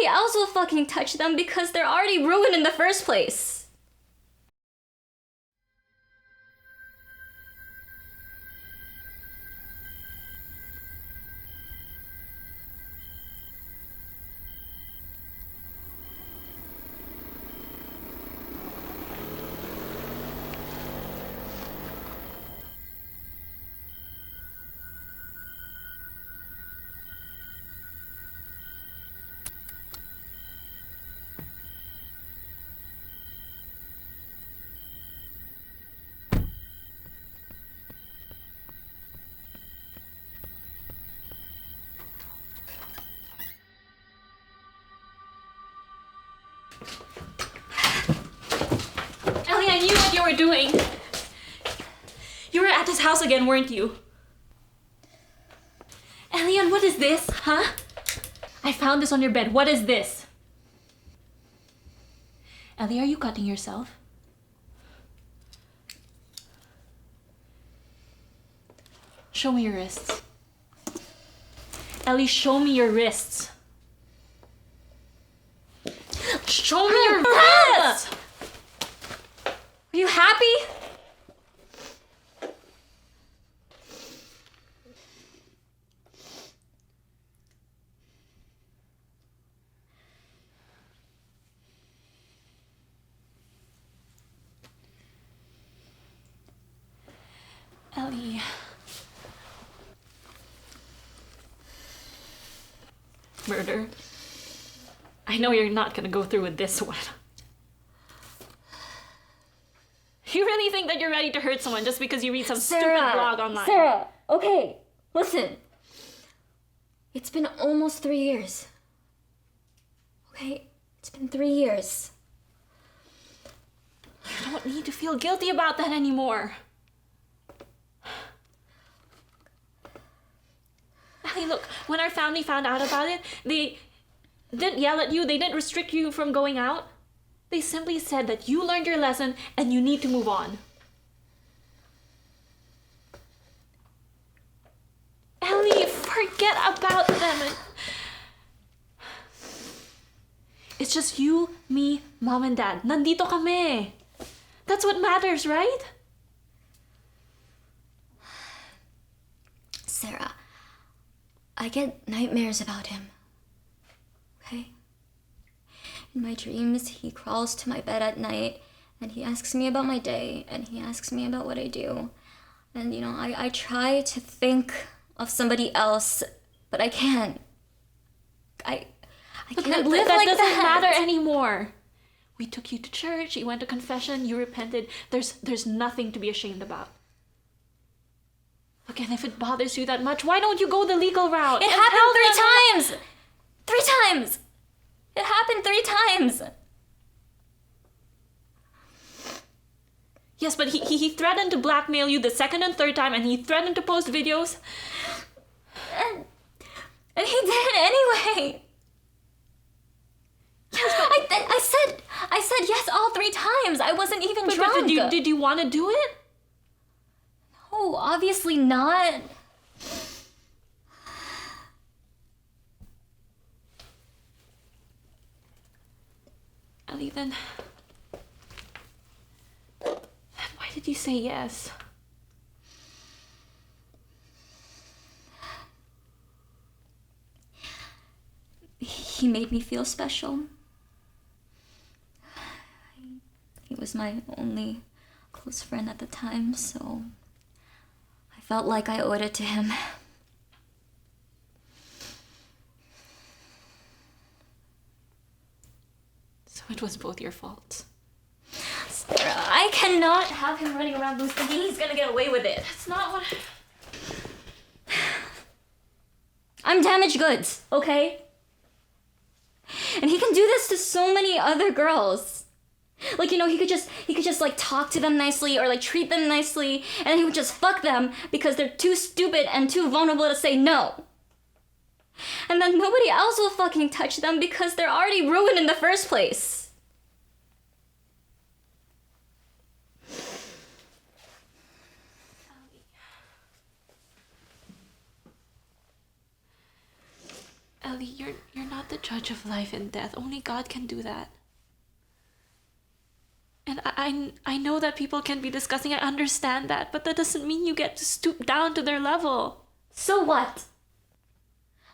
else will fucking touch them because they're already ruined in the first place. Ellie, I knew what you were doing. You were at his house again, weren't you? Elian, what is this, huh? I found this on your bed. What is this? Ellie, are you cutting yourself? Show me your wrists. Ellie, show me your wrists. Show me your wrists! Are you happy? Ellie. Murder. I know you're not gonna go through with this one. You really think that you're ready to hurt someone just because you read some stupid blog online? Sarah, okay, listen. It's been almost 3 years. Okay? It's been 3 years. You don't need to feel guilty about that anymore. Ellie, look, when our family found out about it, they didn't yell at you, they didn't restrict you from going out. They simply said that you learned your lesson and you need to move on. Ellie, forget about them. It's just you, me, mom, and dad. Nandito kami. That's what matters, right? Sarah, I get nightmares about him. Okay? In my dreams, he crawls to my bed at night and he asks me about my day and he asks me about what I do. And, you know, I try to think of somebody else, but I can't. I can't live like that. That doesn't matter anymore. We took you to church, you went to confession, you repented. There's nothing to be ashamed about. Look, and if it bothers you that much, why don't you go the legal route? It happened 3 times! 3 times! It happened 3 times! Yes, but he threatened to blackmail you the second and third time, and he threatened to post videos. And he did it anyway! Yes, but I said yes all 3 times! I wasn't even drunk! But did you want to do it? No, obviously not. Ellie, then why did you say yes? He made me feel special. He was my only close friend at the time, so I felt like I owed it to him. So it was both your faults. Sarah, I cannot have him running around loose thinking he's gonna get away with it. That's not what I'm damaged goods, okay? And he can do this to so many other girls. Like, you know, he could just like talk to them nicely or like treat them nicely, and then he would just fuck them because they're too stupid and too vulnerable to say no. And then nobody else will fucking touch them because they're already ruined in the first place. Ellie. Ellie, you're not the judge of life and death. Only God can do that. And I know that people can be disgusting. I understand that, but that doesn't mean you get to stoop down to their level. So what?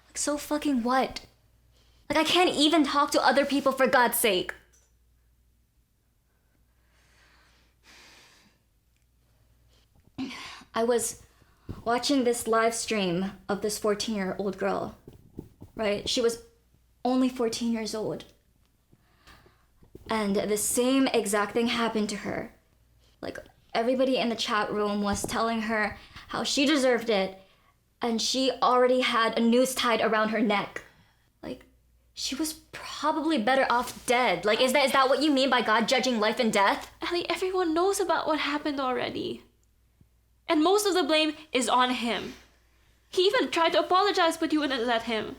Like, so fucking what? Like, I can't even talk to other people for God's sake. I was watching this live stream of this 14-year-old girl, right? She was only 14 years old. And the same exact thing happened to her. Like, everybody in the chat room was telling her how she deserved it, and she already had a noose tied around her neck. Like, she was probably better off dead. Like, is that what you mean by God judging life and death? Ellie, everyone knows about what happened already. And most of the blame is on him. He even tried to apologize, but you wouldn't let him.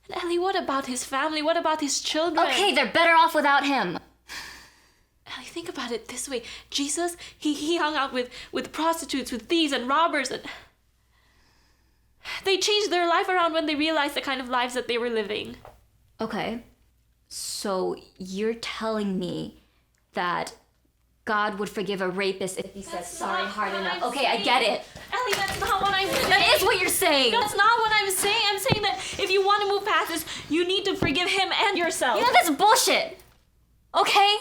And Ellie, what about his family? What about his children? Okay, they're better off without him. Ellie, think about it this way. Jesus, he hung out with prostitutes, with thieves and robbers, and they changed their life around when they realized the kind of lives that they were living. Okay, so you're telling me that God would forgive a rapist if he says sorry hard enough. Okay, I get it. Ellie, that's not what I'm saying. That is what you're saying. That's not what I'm saying. I'm saying that if you want to move past this, you need to forgive him and yourself. You know, that's bullshit. Okay?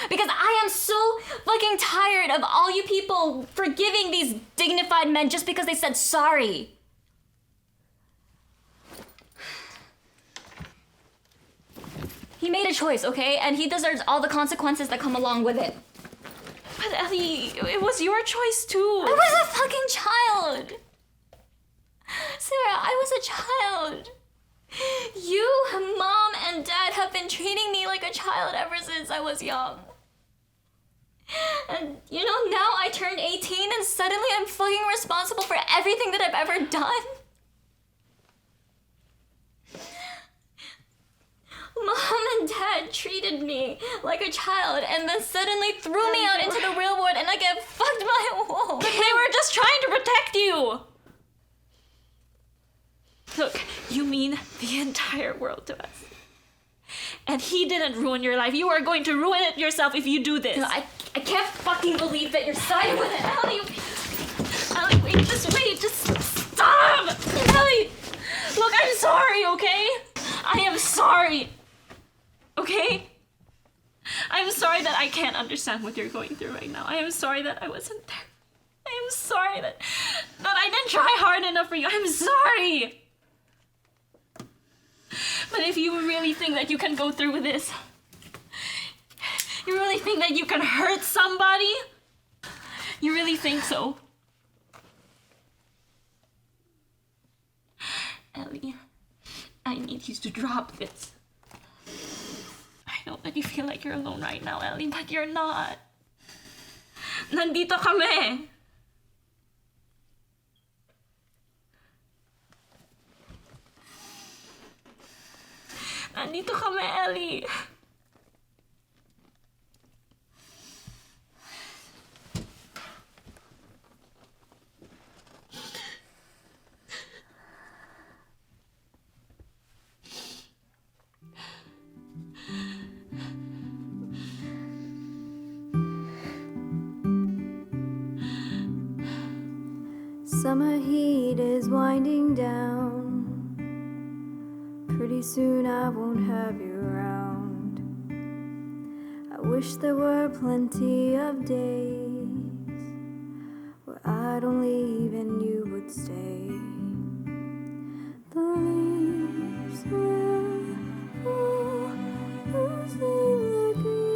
Because I am so fucking tired of all you people forgiving these dignified men just because they said sorry. He made a choice, okay? And he deserves all the consequences that come along with it. But Ellie, it was your choice too. I was a fucking child. Sarah, I was a child. You, Mom, and Dad have been treating me like a child ever since I was young. And, you know, now I turned 18 and suddenly I'm fucking responsible for everything that I've ever done. Mom and Dad treated me like a child and then suddenly threw me out into the real world and I get fucked by a wolf. But they were just trying to protect you. Look, you mean the entire world to us. And he didn't ruin your life. You are going to ruin it yourself if you do this. No, I can't fucking believe that you're siding with it. Ellie, wait, just stop! Ellie, look, I'm sorry, okay? I am sorry. Okay? I'm sorry that I can't understand what you're going through right now. I am sorry that I wasn't there. I am sorry that I didn't try hard enough for you. I'm sorry. But if you really think that you can go through with this, you really think that you can hurt somebody? You really think so? Ellie, I need you to drop this. I know that you feel like you're alone right now, Ellie, but you're not. Nandito kami. Nandito kami, Ellie. Summer heat is winding down. Pretty soon I won't have you around. I wish there were plenty of days where I don't leave and you would stay. The leaves will fall, losing their green.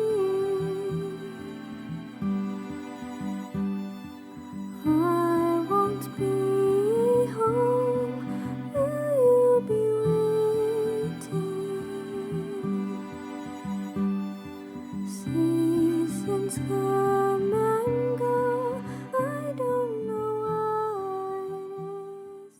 I won't be home, will you be waiting? Seasons come and go, I don't know why it is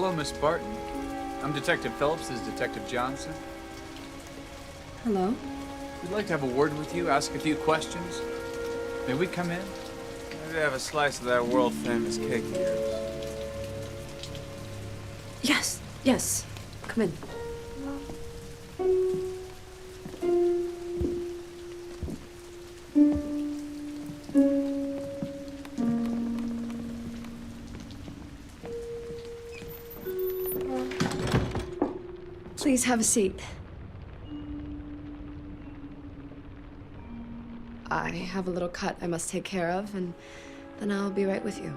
Hello, Miss Barton. I'm Detective Phillips. This is Detective Johnson. Hello? We'd like to have a word with you, ask a few questions. May we come in? Maybe have a slice of that world-famous cake of yours. Yes, yes. Come in. Please have a seat. I have a little cut I must take care of, and then I'll be right with you.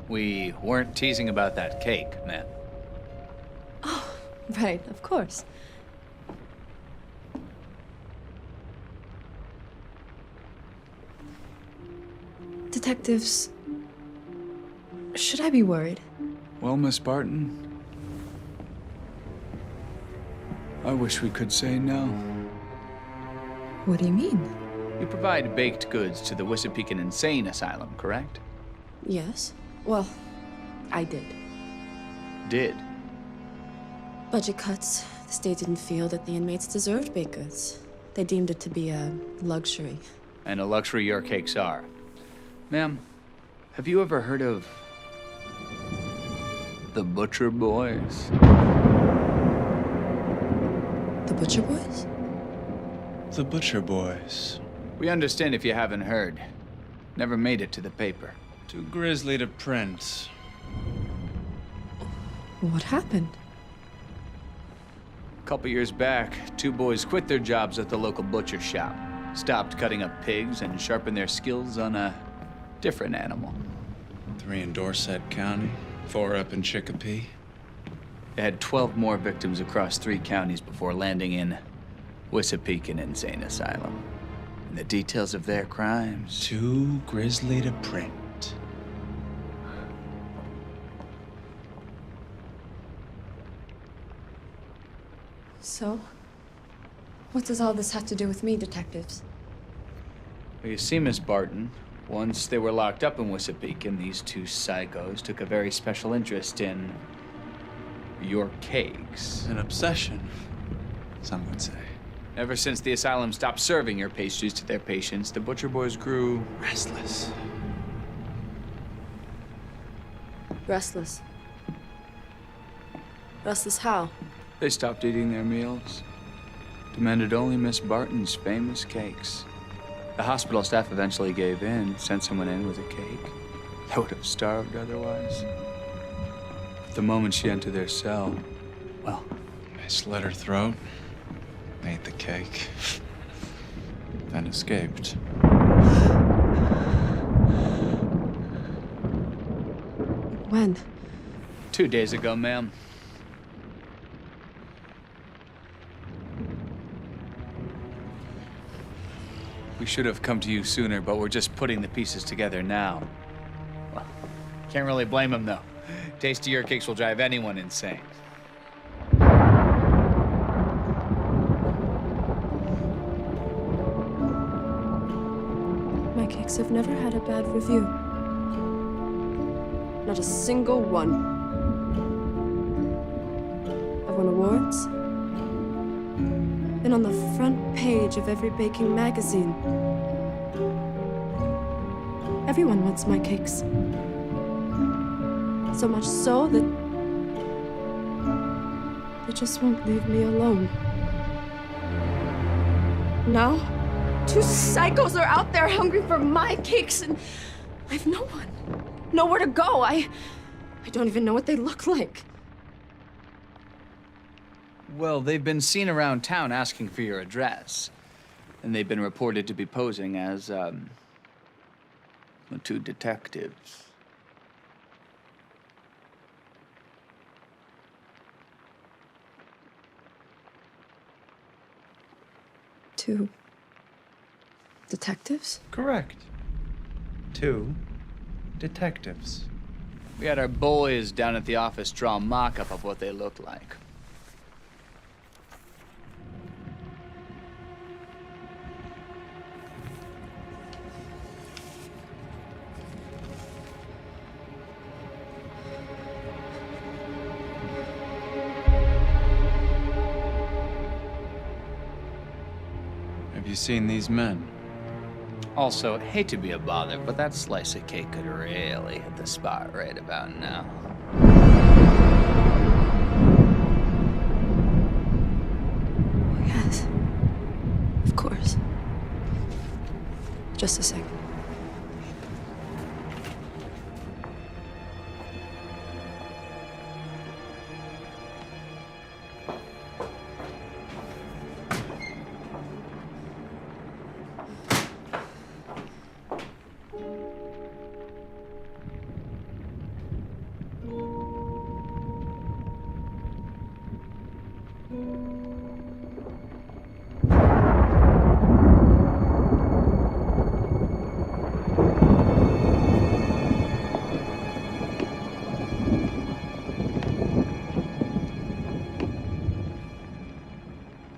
We weren't teasing about that cake, ma'am. Oh, right, of course. Detectives, should I be worried? Well, Miss Barton, I wish we could say no. What do you mean? You provide baked goods to the Wissapequen Insane Asylum, correct? Yes. Well, I did. Did. Budget cuts. The state didn't feel that the inmates deserved baked goods. They deemed it to be a luxury. And a luxury your cakes are. Ma'am, have you ever heard of the Butcher Boys? The Butcher Boys? The Butcher Boys. We understand if you haven't heard. Never made it to the paper. Too grisly to print. What happened? A couple years back, two boys quit their jobs at the local butcher shop, stopped cutting up pigs, and sharpened their skills on a different animal. 3 in Dorset County, 4 up in Chicopee. They had 12 more victims across 3 counties before landing in Wissapequen Insane Asylum. And the details of their crimes. Too grisly to print. So, what does all this have to do with me, detectives? Well, you see, Miss Barton, once they were locked up in Wissapequen, these 2 psychos took a very special interest in your cakes. An obsession, some would say. Ever since the asylum stopped serving your pastries to their patients, the Butcher Boys grew Restless. Restless. Restless how? They stopped eating their meals, demanded only Miss Barton's famous cakes. The hospital staff eventually gave in, sent someone in with a cake. They would have starved otherwise. But the moment she entered their cell, well, They slit her throat, ate the cake, then escaped. When? 2 days ago, ma'am. We should have come to you sooner, but we're just putting the pieces together now. Well, can't really blame them, though. Taste of your cakes will drive anyone insane. My cakes have never had a bad review. Not a single one. I've won awards. Been on the front page of every baking magazine. Everyone wants my cakes. So much so that they just won't leave me alone. Now, 2 psychos are out there hungry for my cakes, and I've no one. Nowhere to go. I don't even know what they look like. Well, they've been seen around town asking for your address. And they've been reported to be posing as, 2 detectives. 2 detectives? Correct. 2 detectives. We had our boys down at the office draw a mock-up of what they looked like. Have you seen these men? Also, hate to be a bother, but that slice of cake could really hit the spot right about now. Yes. Of course. Just a second.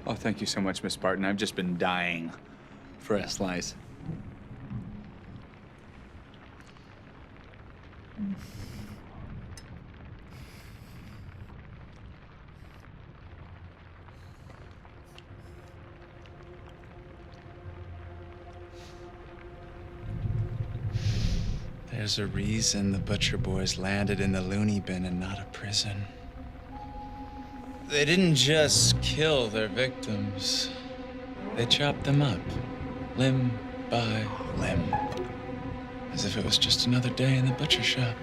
Oh, thank you so much, Miss Barton. I've just been dying for a slice. There's a reason the Butcher Boys landed in the loony bin and not a prison. They didn't just kill their victims. They chopped them up, limb by limb, as if it was just another day in the butcher shop.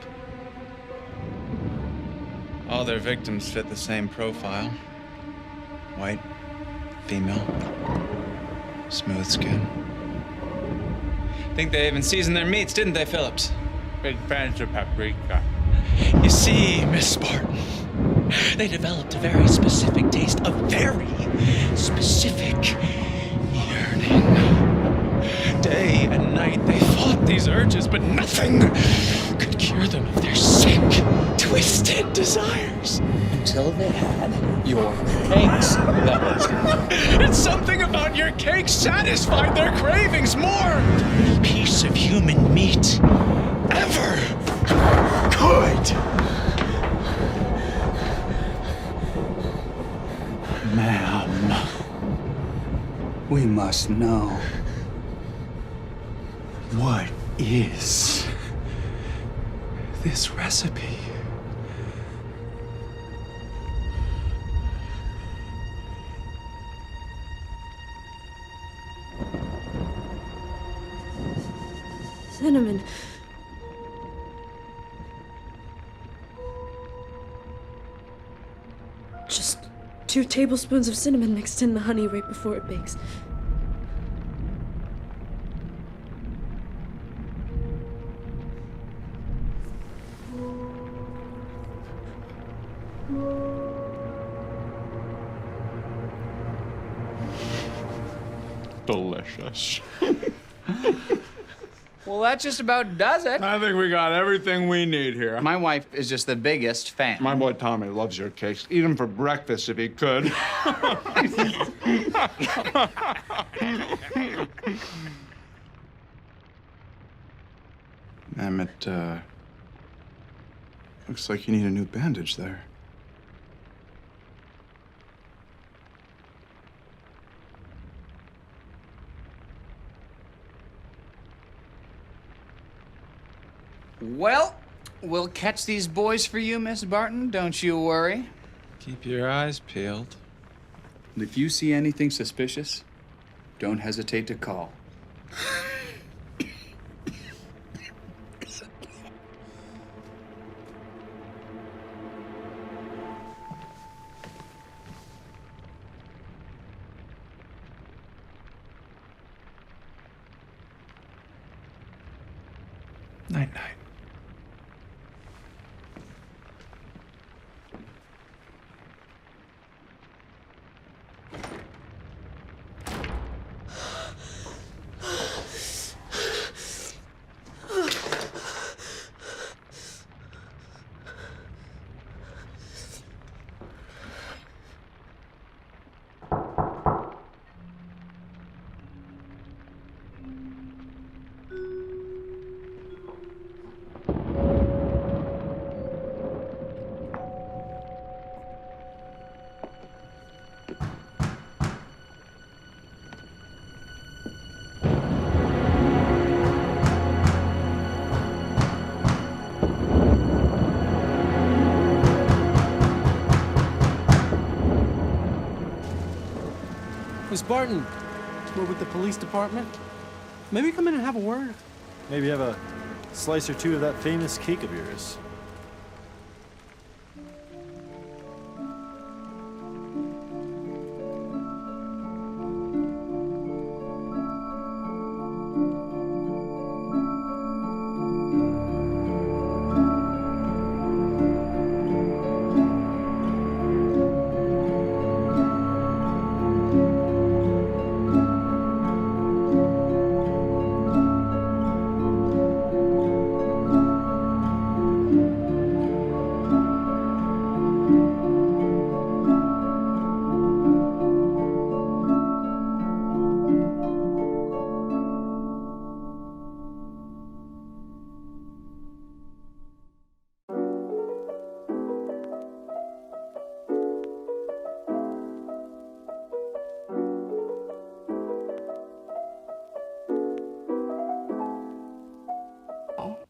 All their victims fit the same profile. White, female, smooth skin. Think they even seasoned their meats, didn't they, Phillips? Big fans of paprika. You see, Miss Barton, they developed a very specific taste, a very specific yearning. Day and night they fought these urges, but nothing could cure them of their sick, twisted desires. Until they had your cakes, that was. And something about your cake satisfied their cravings more than any piece of human meat ever could. Ma'am, we must know. What is this recipe? Cinnamon. Just 2 tablespoons of cinnamon mixed in the honey right before it bakes. Delicious. Well, that just about does it. I think we got everything we need here. My wife is just the biggest fan. My boy Tommy loves your cakes. Eat them for breakfast if he could. Ma'am, it, looks like you need a new bandage there. Well, we'll catch these boys for you, Miss Barton. Don't you worry. Keep your eyes peeled. And if you see anything suspicious, don't hesitate to call. Night-night. Barton, we're with the police department. Maybe come in and have a word. Maybe have a slice or two of that famous cake of yours.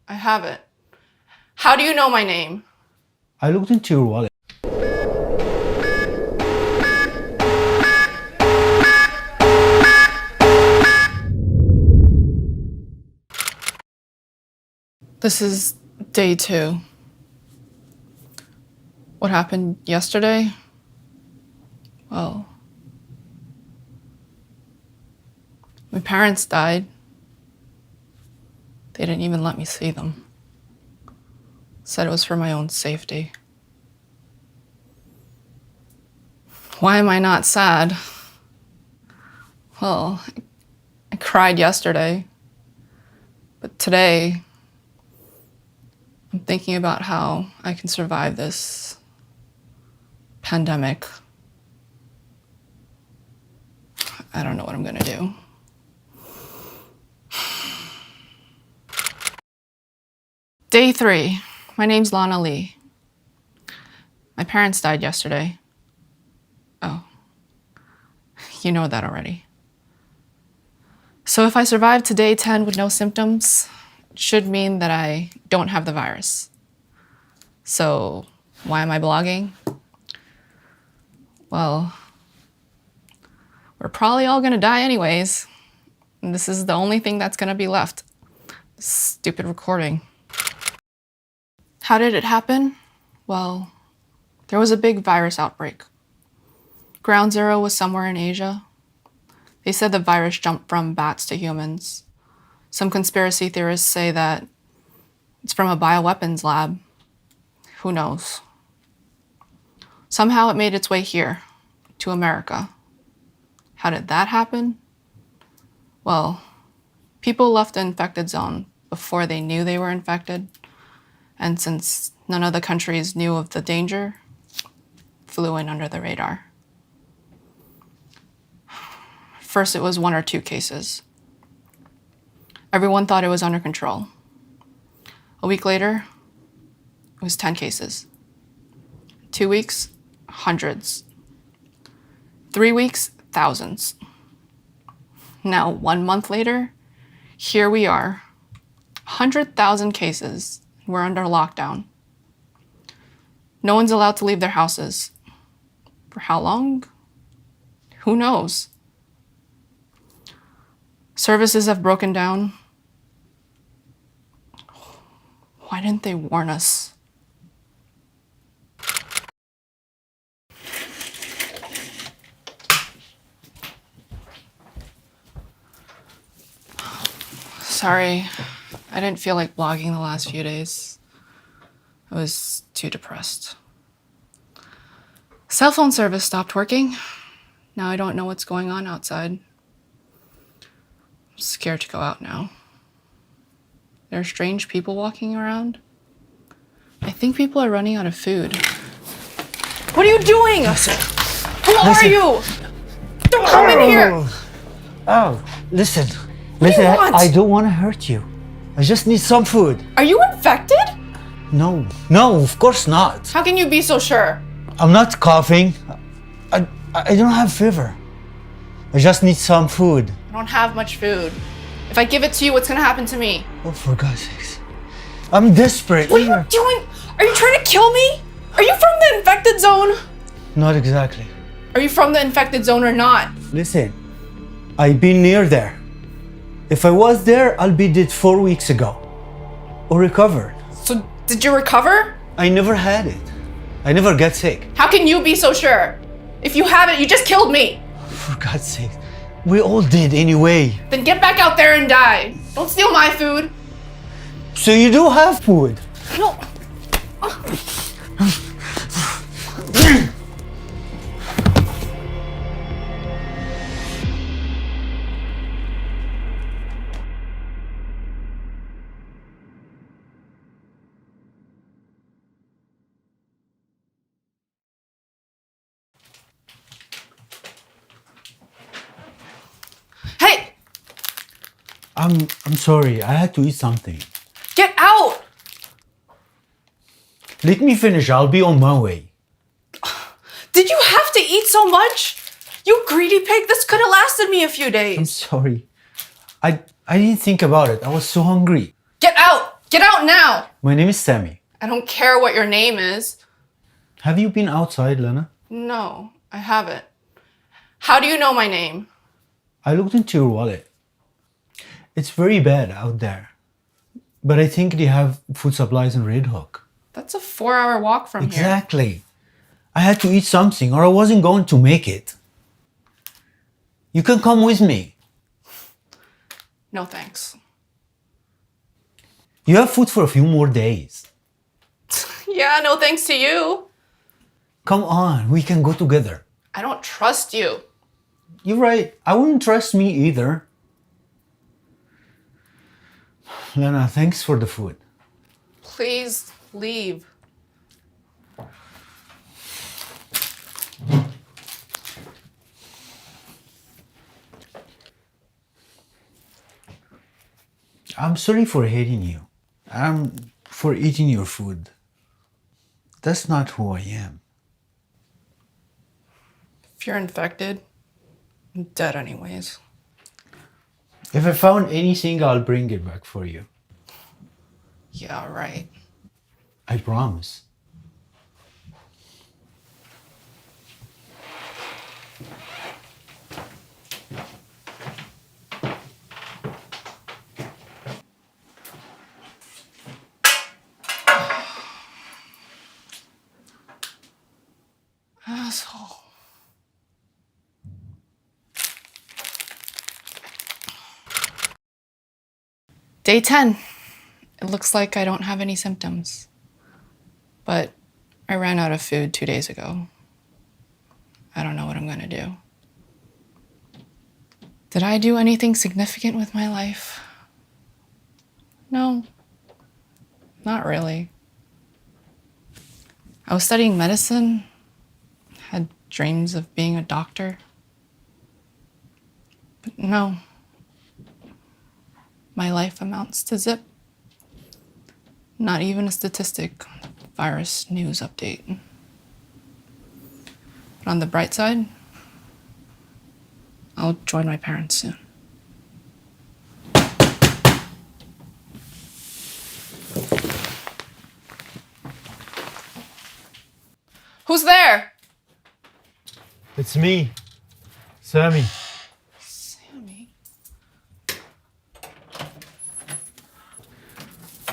I have it. How do you know my name? I looked into your wallet. This is day 2. What happened yesterday? Well, my parents died. They didn't even let me see them. Said it was for my own safety. Why am I not sad? Well, I cried yesterday, but today I'm thinking about how I can survive this pandemic. I don't know what I'm gonna do. Day 3. My name's Lana Lee. My parents died yesterday. Oh, you know that already. So if I survive to day 10 with no symptoms, it should mean that I don't have the virus. So why am I blogging? Well, we're probably all gonna die anyways. And this is the only thing that's gonna be left. This stupid recording. How did it happen? Well, there was a big virus outbreak. Ground zero was somewhere in Asia. They said the virus jumped from bats to humans. Some conspiracy theorists say that it's from a bioweapons lab. Who knows? Somehow it made its way here, to America. How did that happen? Well, people left the infected zone before they knew they were infected. And since none of the countries knew of the danger, flew in under the radar. First, it was 1 or 2 cases. Everyone thought it was under control. A week later, it was 10 cases. 2 weeks, hundreds. 3 weeks, thousands. Now, 1 month later, here we are. 100,000 cases. We're under lockdown. No one's allowed to leave their houses. For how long? Who knows? Services have broken down. Why didn't they warn us? Sorry, I didn't feel like blogging the last few days. I was too depressed. Cell phone service stopped working. Now I don't know what's going on outside. I'm scared to go out now. There are strange people walking around. I think people are running out of food. What are you doing? Who are you? Don't come in here! Oh, listen. What do you want? I don't want to hurt you. I just need some food. Are you infected? No, of course not. How can you be so sure? I'm not coughing. I don't have fever. I just need some food. I don't have much food. If I give it to you, what's gonna happen to me? Oh, for God's sakes. I'm desperate. What are you doing? Are you trying to kill me? Are you from the infected zone? Not exactly. Are you from the infected zone or not? Listen, I've been near there. If I was there, I'll be dead 4 weeks ago. Or recovered. So, did you recover? I never had it. I never get sick. How can you be so sure? If you haven't, you just killed me. For God's sake, we all did anyway. Then get back out there and die. Don't steal my food. So you do have food? No. Hey! I'm sorry, I had to eat something. Get out! Let me finish, I'll be on my way. Did you have to eat so much? You greedy pig, this could have lasted me a few I'm days. sorry. I didn't think about it, I was so hungry. Get out! Get out now! My name is Sammy. I don't care what your name is. Have you been outside, Lena? No, I haven't. How do you know my name? I looked into your wallet. It's very bad out there. But I think they have food supplies in Red Hook. That's a 4-hour walk from here. Exactly. I had to eat something or I wasn't going to make it. You can come with me. No thanks. You have food for a few more days. Yeah, no thanks to you. Come on, we can go together. I don't trust you. You're right, I wouldn't trust me either. Lena, thanks for the food. Please leave. I'm sorry for hating you. I'm for eating your food. That's not who I am. If you're infected, I'm dead anyways. If I found anything, I'll bring it back for you. Yeah, right. I promise. Asshole. Day 10. It looks like I don't have any symptoms. But I ran out of food 2 days ago. I don't know what I'm gonna do. Did I do anything significant with my life? No, not really. I was studying medicine, had dreams of being a doctor. But no, my life amounts to zip. Not even a statistic, virus news update. But on the bright side, I'll join my parents soon. Who's there? It's me, Sammy. Sammy?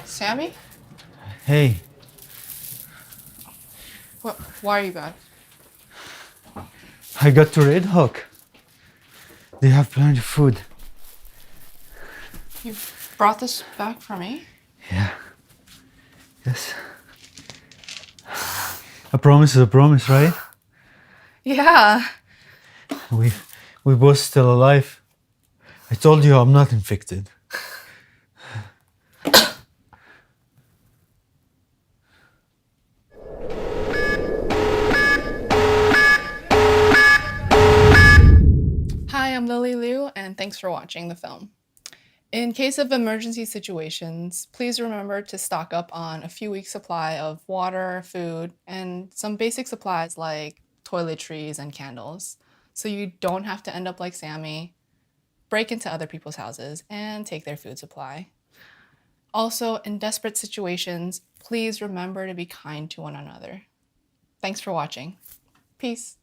Sammy? Hey, Why are you back? I got to Red Hook. They have plenty of food. You brought this back for me? Yeah. Yes. A promise is a promise, right? Yeah. We both still alive. I told you I'm not infected. Hi, I'm Lily Liu, and thanks for watching the film. In case of emergency situations, please remember to stock up on a few weeks' supply of water, food, and some basic supplies like toiletries and candles, so you don't have to end up like Sammy, break into other people's houses, and take their food supply. Also, in desperate situations, please remember to be kind to one another. Thanks for watching. Peace.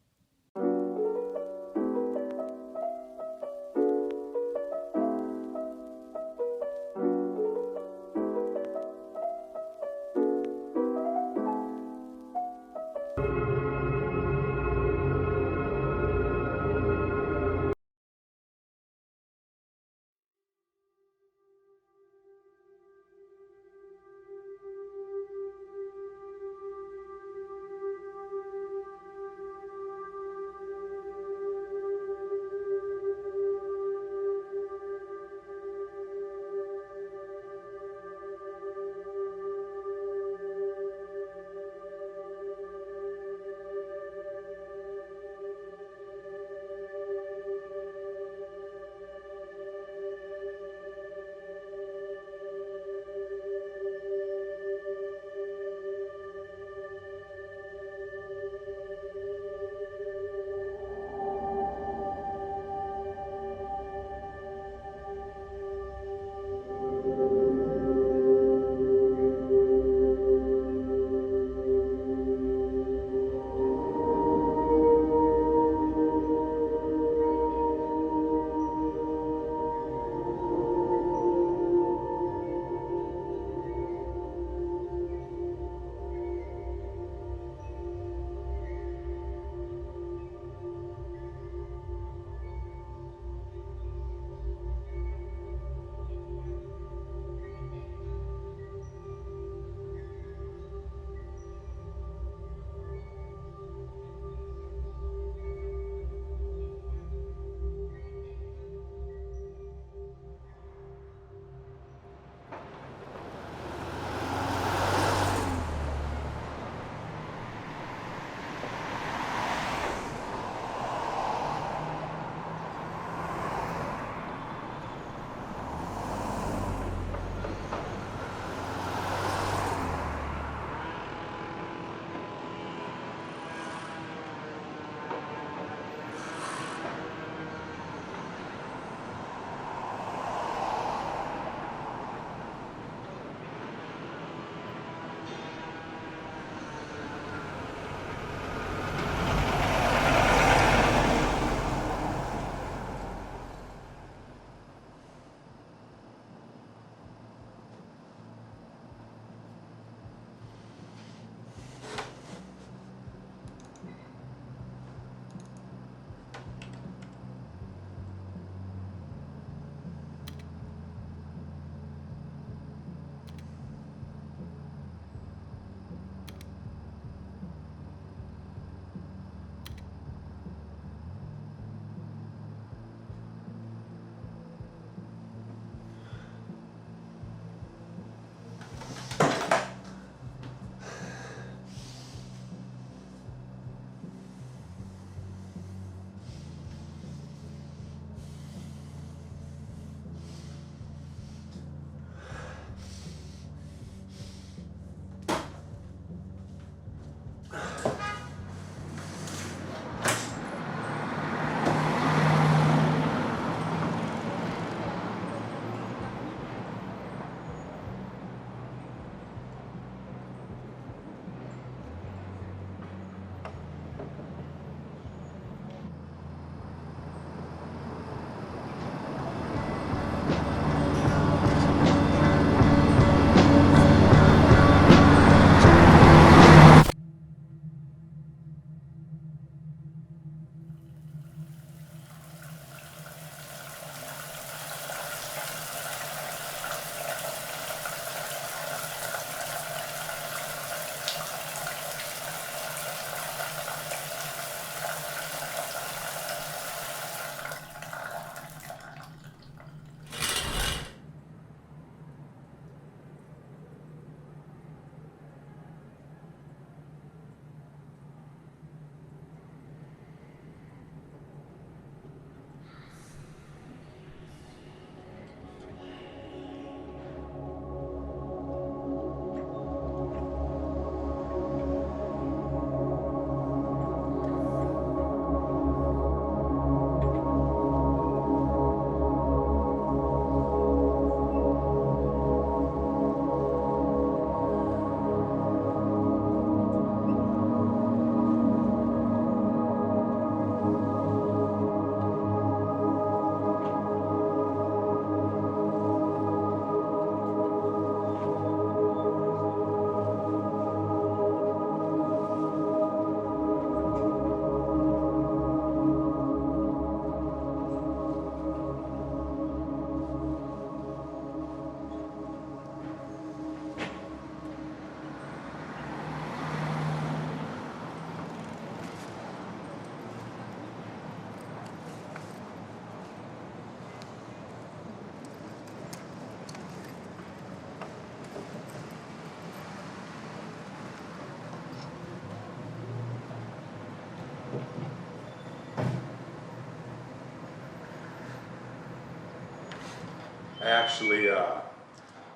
actually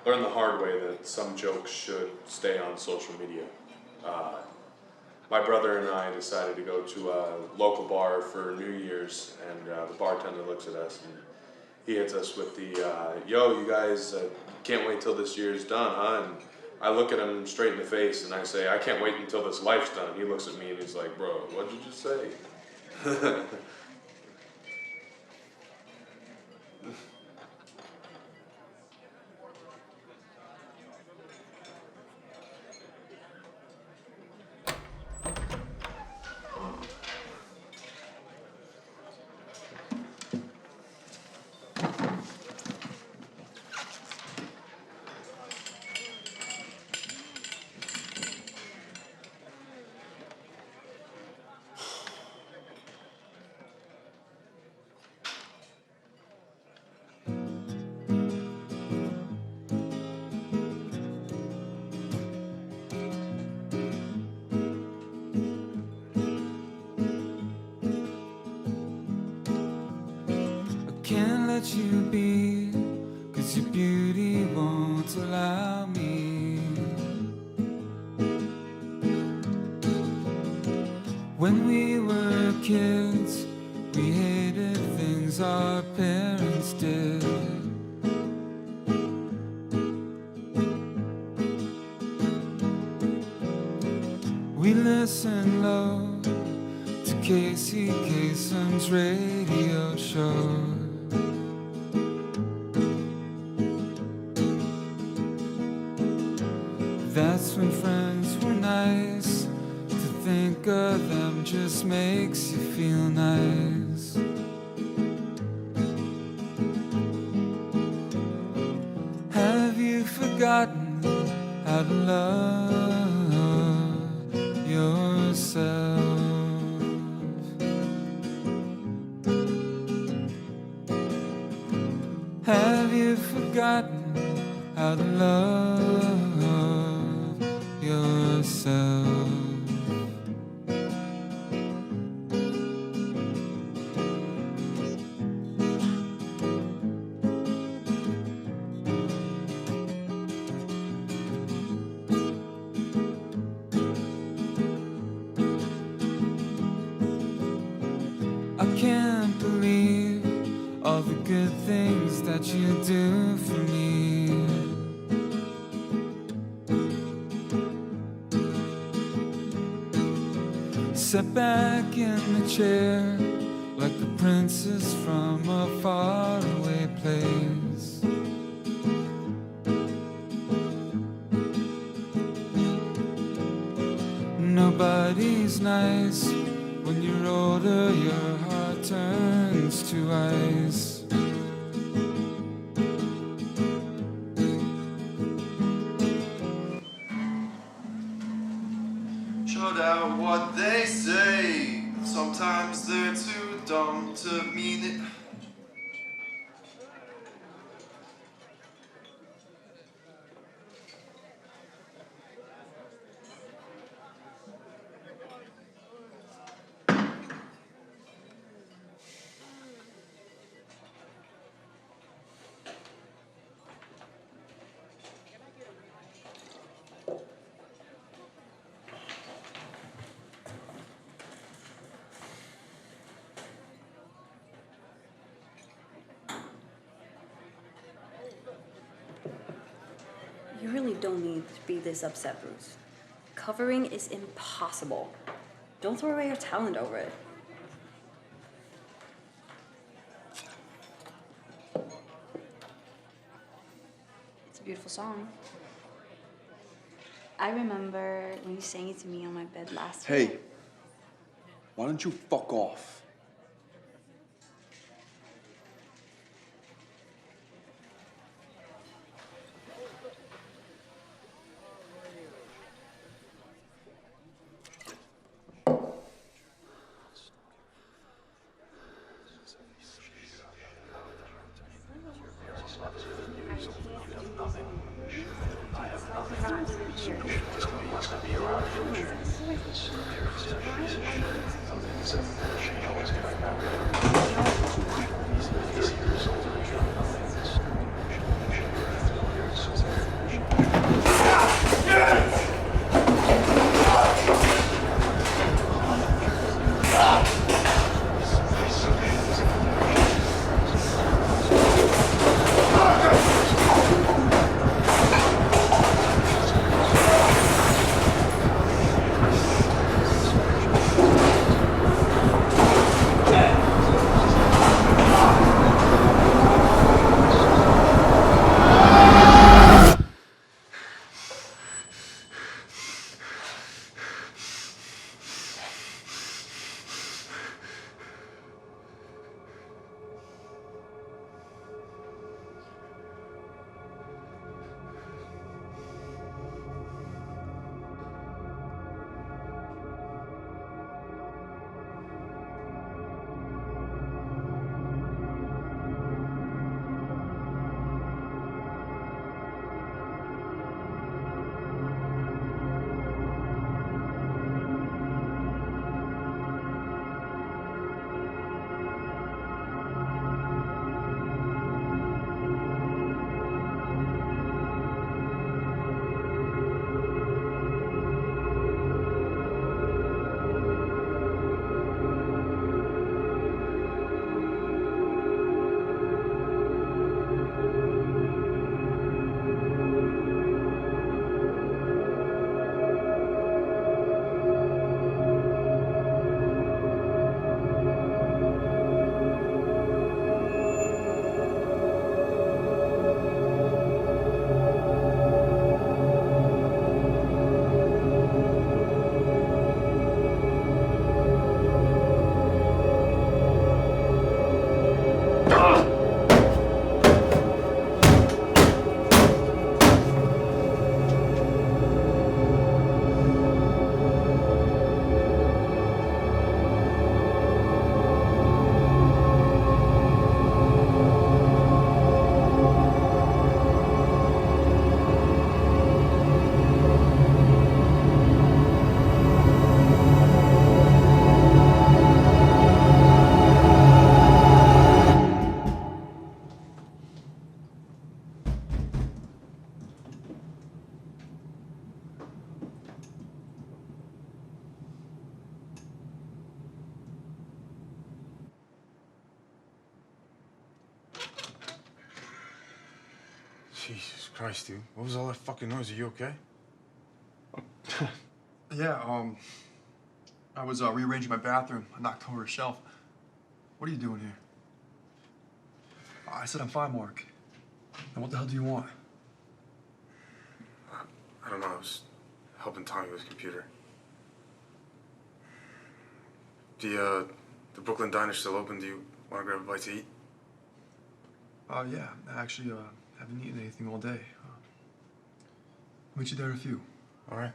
learned the hard way that some jokes should stay on social media. My brother and I decided to go to a local bar for New Year's, and the bartender looks at us and he hits us with the, yo, you guys can't wait till this year's done, huh? And I look at him straight in the face and I say, I can't wait until this life's done. He looks at me and he's like, bro, what'd you just say? Can't let you be, 'cause your beauty won't allow me. When we were kids, we hated things our parents did. We listened low to Casey Kasem's radio show. That's when friends were nice. To think of them just makes you feel nice. Have you forgotten how to love yourself? Have you forgotten how to love yourself? I can't believe all the good things that you do for me. Sit back in the chair like a princess from a faraway place. Nobody's nice. When you're older, your heart turns to ice. Shut out what they say. Sometimes they're too dumb to mean it. You really don't need to be this upset, Bruce. Covering is impossible. Don't throw away your talent over it. It's a beautiful song. I remember when you sang it to me on my bed last year. Hey, why don't you fuck off? Jesus Christ, dude. What was all that fucking noise? Are you okay? Yeah, I was rearranging my bathroom. I knocked over a shelf. What are you doing here? I said I'm fine, Mark. And what the hell do you want? I don't know. I was helping Tommy with his computer. The Brooklyn Diner's still open. Do you want to grab a bite to eat? Yeah. I actually haven't eaten anything all day. I'll meet you there in a few. All right.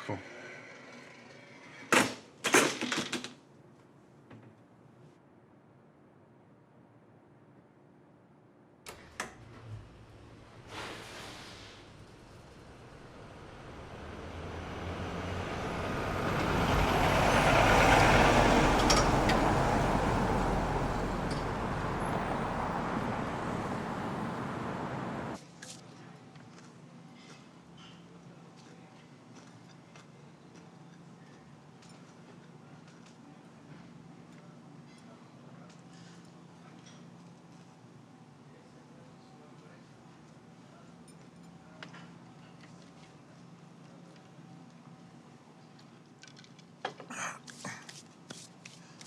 Cool.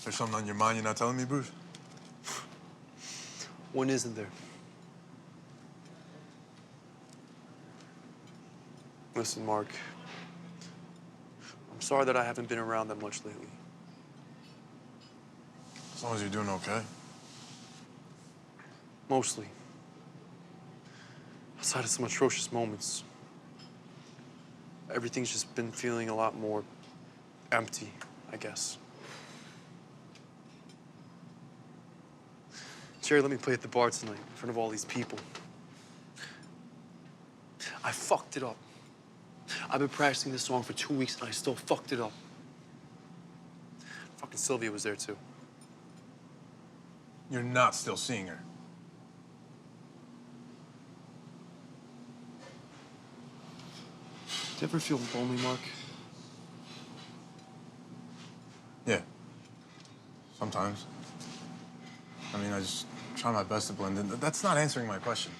There's something on your mind you're not telling me, Bruce? When isn't there? Listen, Mark. I'm sorry that I haven't been around that much lately. As long as you're doing okay. Mostly. Outside of some atrocious moments, everything's just been feeling a lot more empty, I guess. Jerry let me play at the bar tonight in front of all these people. I fucked it up. I've been practicing this song for 2 weeks and I still fucked it up. Fucking Sylvia was there too. You're not still seeing her. Do you ever feel lonely, Mark? Yeah. Sometimes. I mean, I just try my best to blend in. That's not answering my question.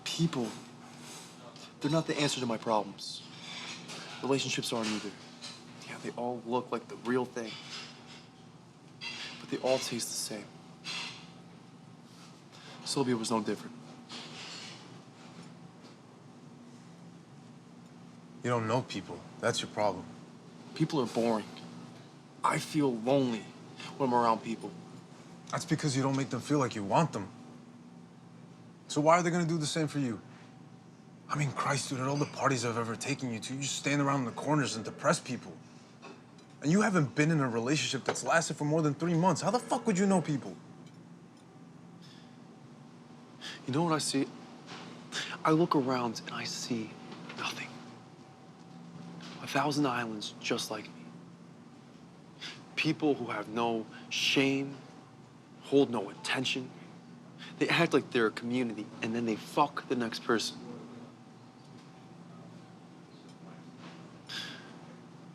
People, they're not the answer to my problems. Relationships aren't either. Yeah, they all look like the real thing. But they all taste the same. Sylvia was no different. You don't know people. That's your problem. People are boring. I feel lonely when I'm around people. That's because you don't make them feel like you want them. So why are they gonna do the same for you? I mean, Christ, dude, at all the parties I've ever taken you to, you just stand around in the corners and depress people. And you haven't been in a relationship that's lasted for more than 3 months. How the fuck would you know people? You know what I see? I look around and I see nothing. 1,000 islands just like me. People who have no shame, hold no attention. They act like they're a community and then they fuck the next person.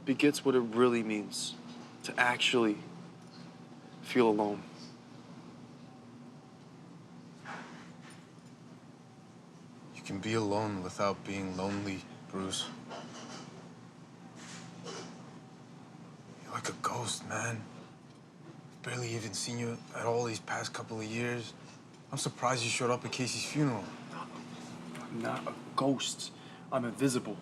Begets what it really means to actually feel alone. You can be alone without being lonely, Bruce. You're like a ghost, man. I've barely even seen you at all these past couple of years. I'm surprised you showed up at Casey's funeral. I'm not a ghost. I'm invisible.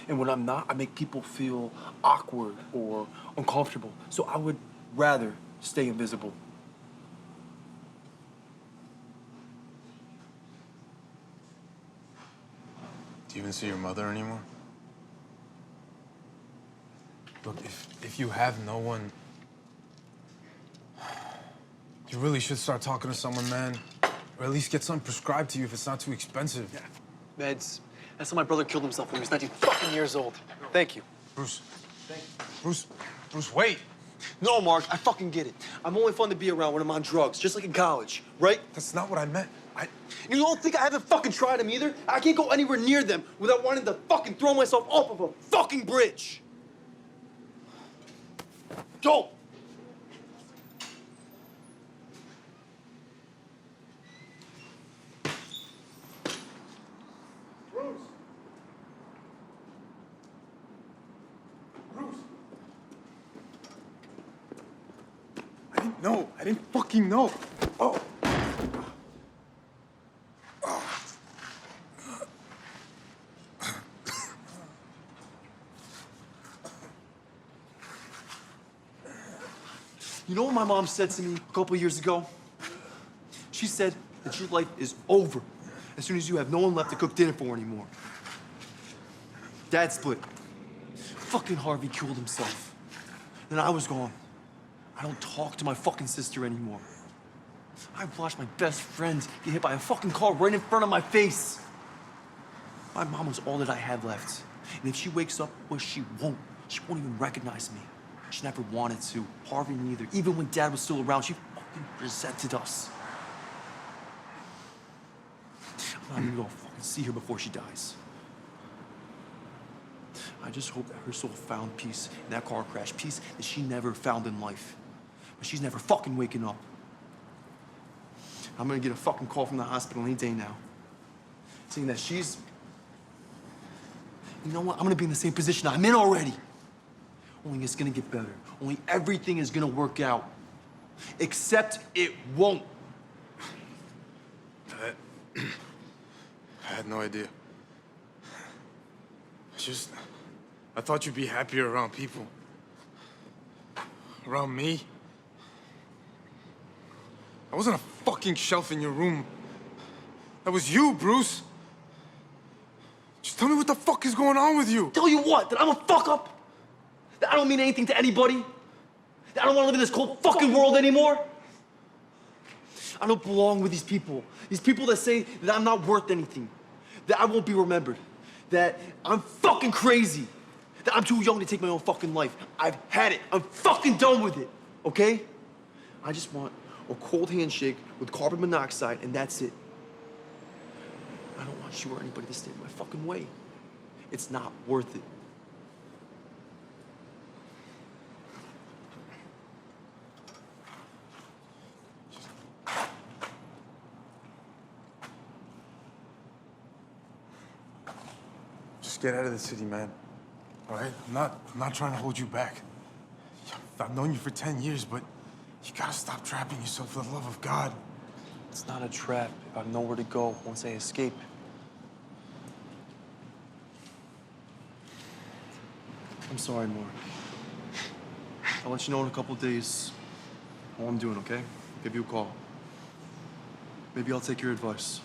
And when I'm not, I make people feel awkward or uncomfortable. So I would rather stay invisible. Do you even see your mother anymore? Look, if you have no one, you really should start talking to someone, man. Or at least get something prescribed to you if it's not too expensive. Yeah. Meds. That's how my brother killed himself when he was 19 fucking years old. Thank you. Bruce. Bruce, wait. No, Mark, I fucking get it. I'm only fun to be around when I'm on drugs, just like in college, right? That's not what I meant. You don't think I haven't fucking tried them either? I can't go anywhere near them without wanting to fucking throw myself off of a fucking bridge. Go! Bruce! Bruce! I didn't know. I didn't fucking know. Oh. You know what my mom said to me a couple years ago? She said that your life is over as soon as you have no one left to cook dinner for anymore. Dad split. Fucking Harvey killed himself. Then I was gone. I don't talk to my fucking sister anymore. I watched my best friend get hit by a fucking car right in front of my face. My mom was all that I had left. And if she wakes up, well, she won't even recognize me. She never wanted to. Harvey neither. Even when Dad was still around, she fucking resented us. I'm not even gonna fucking see her before she dies. I just hope that her soul found peace in that car crash, peace that she never found in life. But she's never fucking waking up. I'm gonna get a fucking call from the hospital any day now, saying that she's... You know what? I'm gonna be in the same position I'm in already. Only it's gonna get better. Only everything is gonna work out. Except it won't. I had no idea. I thought you'd be happier around people. Around me. I wasn't a fucking shelf in your room. That was you, Bruce. Just tell me what the fuck is going on with you. Tell you what? That I'm a fuck up? That I don't mean anything to anybody? That I don't want to live in this cold fucking world anymore? I don't belong with these people. These people that say that I'm not worth anything. That I won't be remembered. That I'm fucking crazy. That I'm too young to take my own fucking life. I've had it. I'm fucking done with it. Okay? I just want a cold handshake with carbon monoxide, and that's it. I don't want you or anybody to stand in my fucking way. It's not worth it. Just get out of the city, man. All right? I'm not trying to hold you back. I've known you for 10 years, but you gotta stop trapping yourself for the love of God. It's not a trap. I have nowhere to go once I escape. I'm sorry, Mark. I'll let you know in a couple days how I'm doing, okay? Give you a call. Maybe I'll take your advice.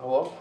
Hello?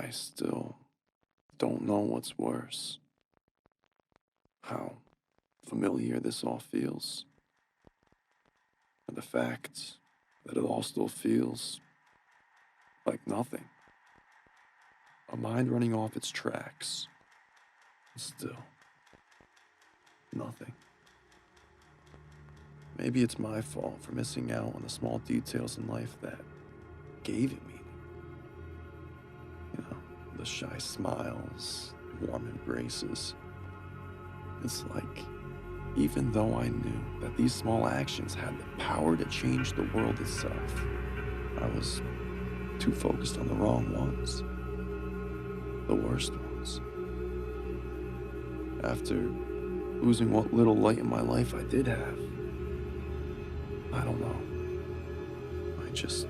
I still don't know what's worse. How familiar this all feels. And the fact that it all still feels like nothing. A mind running off its tracks. Still nothing. Maybe it's my fault for missing out on the small details in life that gave it meaning. You know, the shy smiles, warm embraces. It's like, even though I knew that these small actions had the power to change the world itself, I was too focused on the wrong ones. The worst ones. After losing what little light in my life I did have, I don't know. I just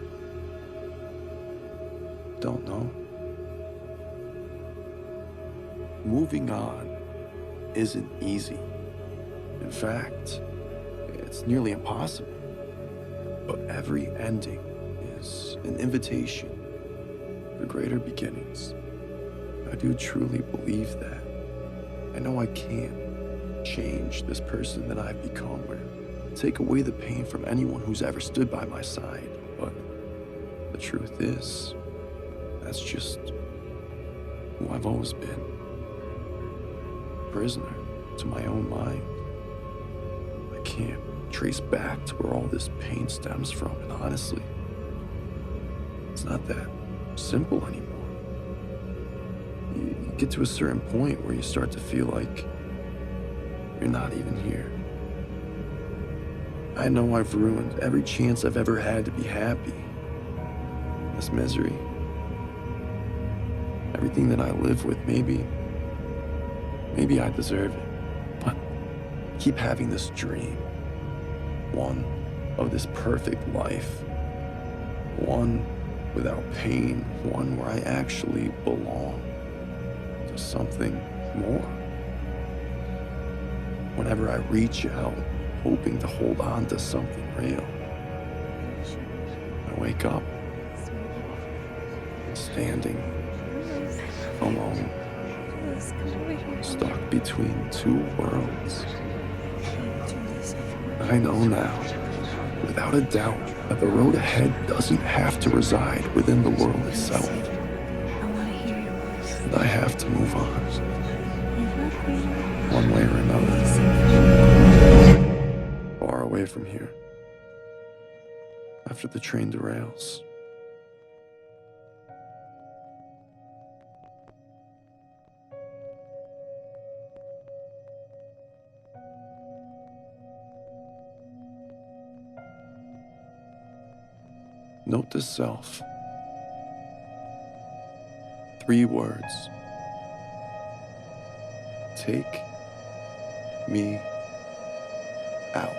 don't know. Moving on isn't easy. In fact, it's nearly impossible. But every ending is an invitation for greater beginnings. I do truly believe that. I know I can't change this person that I've become or take away the pain from anyone who's ever stood by my side. But the truth is, that's just who I've always been. Prisoner to my own mind. I can't trace back to where all this pain stems from, and honestly, it's not that simple anymore. You get to a certain point where you start to feel like you're not even here. I know I've ruined every chance I've ever had to be happy. This misery. Everything that I live with, maybe I deserve it. But I keep having this dream. One of this perfect life. One without pain. One where I actually belong to something more. Whenever I reach out, hoping to hold on to something real, I wake up, standing alone, stuck between two worlds. I know now, without a doubt, that the road ahead doesn't have to reside within the world itself. And I have to move on, one way or another, far away from here, after the train derails. Note to self. 3 words. Take me out.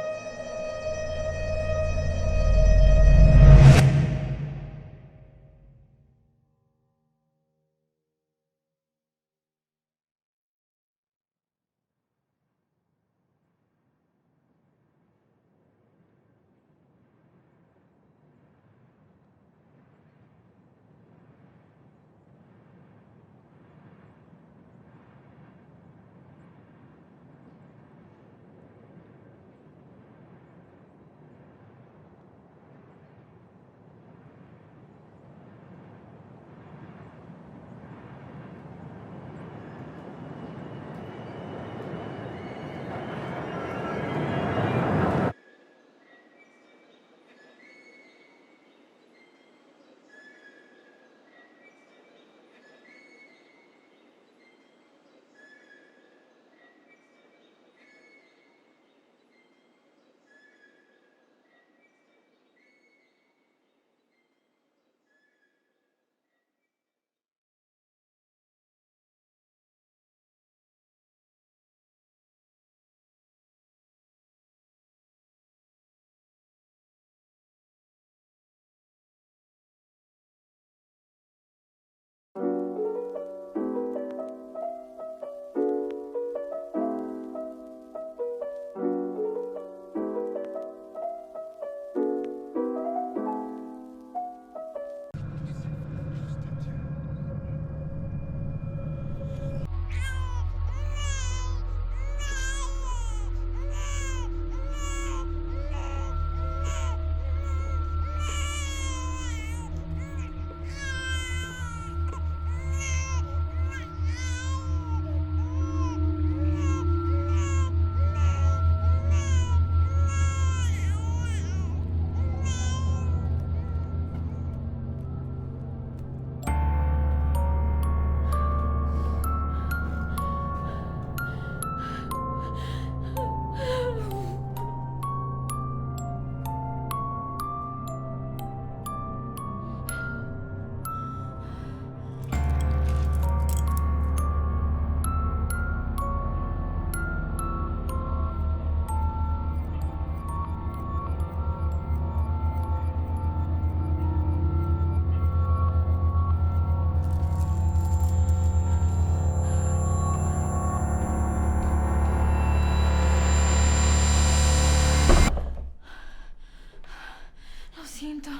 siento.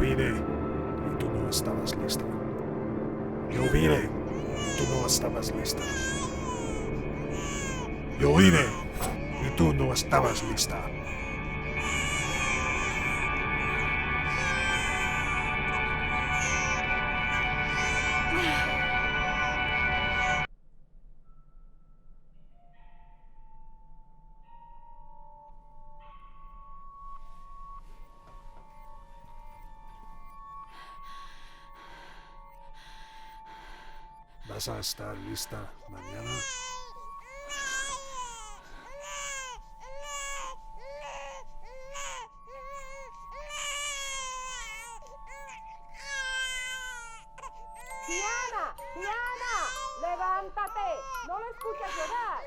vine y tú no estabas lista. Yo vine y tú no estabas lista. Yo vine y tú no estabas lista. ¿Vas a estar lista mañana? ¡Diana! ¡Diana! ¡Levántate! ¡No lo escuchas llorar!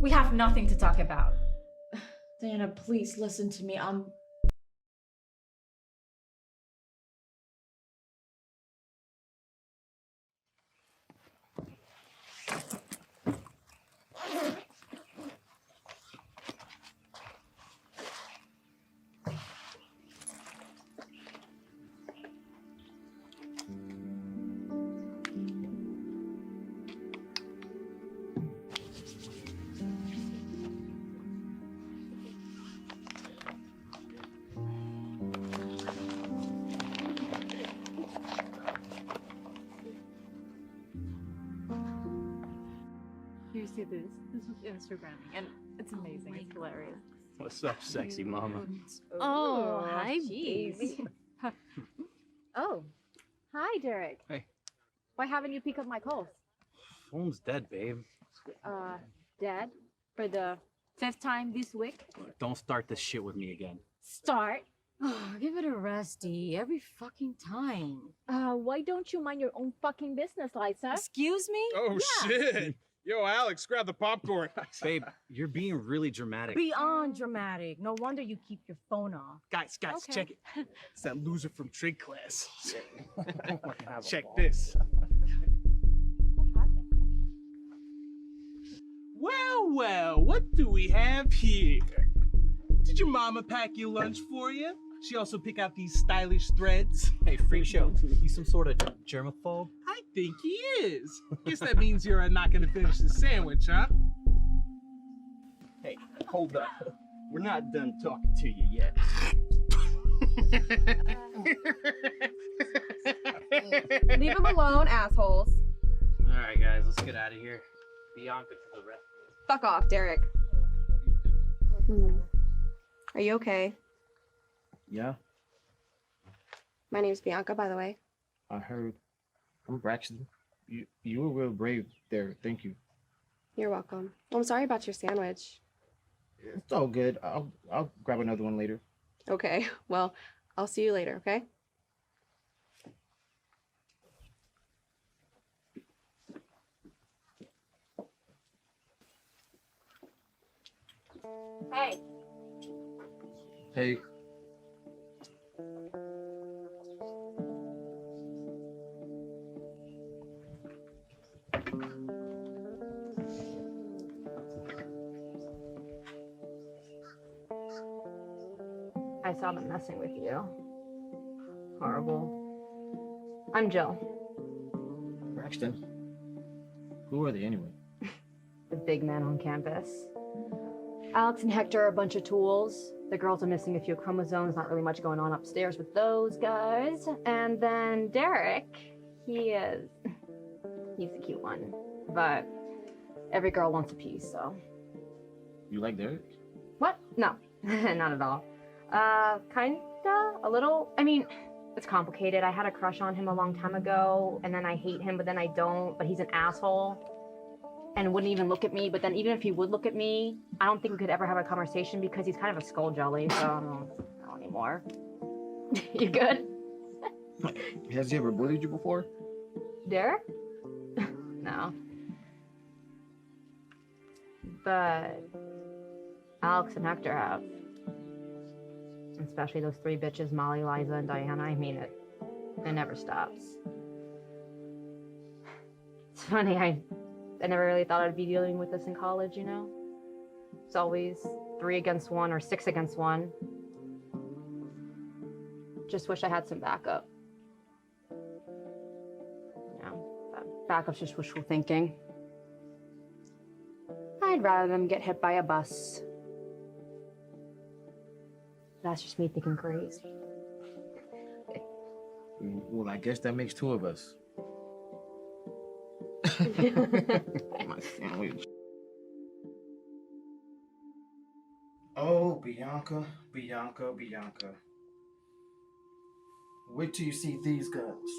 We have nothing to talk about. Diana, please listen to me. You see this? This was Instagramming, and it's amazing. It's hilarious. What's up, sexy mama? Oh, hi, jeez. baby. Oh, hi, Derek. Hey. Why haven't you picked up my calls? Phone's dead, babe. Dad, for the 5th time this week? Don't start this shit with me again. Start. Oh, give it a resty every fucking time. Why don't you mind your own fucking business, Liza? Excuse me? Oh, Yeah. shit. Yo, Alex, grab the popcorn. Babe, you're being really dramatic. Beyond dramatic. No wonder you keep your phone off. Guys, Okay. check it. It's that loser from trig class. Check this. Well, well, what do we have here? Did your mama pack your lunch for you? She also pick out these stylish threads. Hey, freak show. You some sort of germaphobe? I think he is. Guess that means you're not gonna finish the sandwich, huh? Hey, hold up. We're not done talking to you yet. Leave him alone, assholes. All right, guys, let's get out of here. Bianca to the rest. Fuck off, Derek. Are you okay? Yeah, My name's Bianca, by the way. I heard. I'm Braxton. You were real brave there. Thank you. You're welcome. I'm sorry about your sandwich. It's all good. I'll grab another one later. Okay, well, I'll see you later, okay? Hey. Hey. I saw them messing with you. Horrible. I'm Jill. Braxton. Who are they anyway? The big man on campus. Alex and Hector are a bunch of tools. The girls are missing a few chromosomes, not really much going on upstairs with those guys. And then Derek, he's the cute one. But every girl wants a piece, so. You like Derek? What? No, not at all. Kinda, a little. I mean, it's complicated. I had a crush on him a long time ago, and then I hate him, but then I don't. But he's an asshole and wouldn't even look at me. But then even if he would look at me, I don't think we could ever have a conversation because he's kind of a skull jelly, so I don't anymore. You good? Has he ever bullied you before? Derek? No. But Alex and Hector have. Especially those three bitches, Molly, Liza, and Diana. I mean, it never stops. It's funny, I never really thought I'd be dealing with this in college, you know? It's always 3 against 1 or 6 against 1. Just wish I had some backup. You know, backup's just wishful thinking. I'd rather them get hit by a bus. That's just me thinking crazy. Well, I guess that makes 2 of us. My sandwich. Oh, Bianca, Bianca, Bianca. Wait till you see these guns.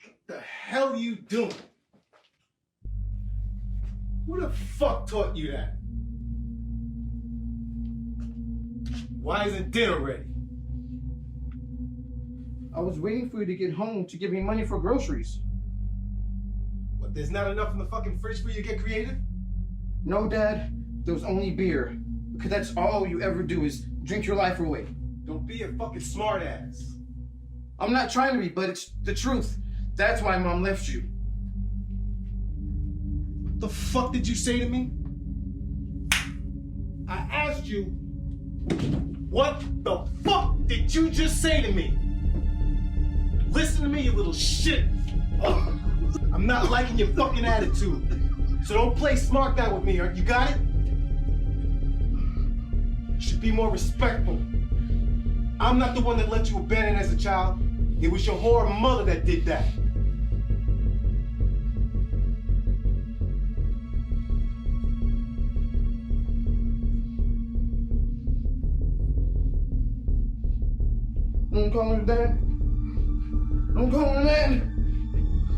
What the hell are you doing? Who the fuck taught you that? Why isn't dinner ready? I was waiting for you to get home to give me money for groceries. What, there's not enough in the fucking fridge for you to get creative? No, Dad. There was only beer. Because that's all you ever do is drink your life away. Don't be a fucking smartass. I'm not trying to be, but it's the truth. That's why Mom left you. What the fuck did you say to me? I asked you, what the fuck did you just say to me? Listen to me, you little shit. I'm not liking your fucking attitude. So don't play smart guy with me, you got it? You should be more respectful. I'm not the one that let you abandon as a child. It was your whore mother that did that. Don't call her that. Don't call her that.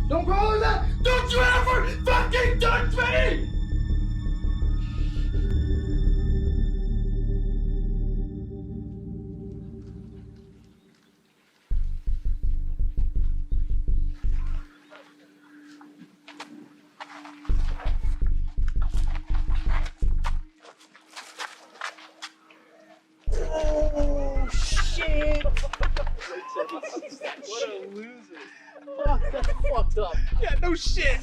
Don't call her that. Don't you ever fucking touch me! Oh, shit! What a loser. Fuck that. up. Yeah, no shit.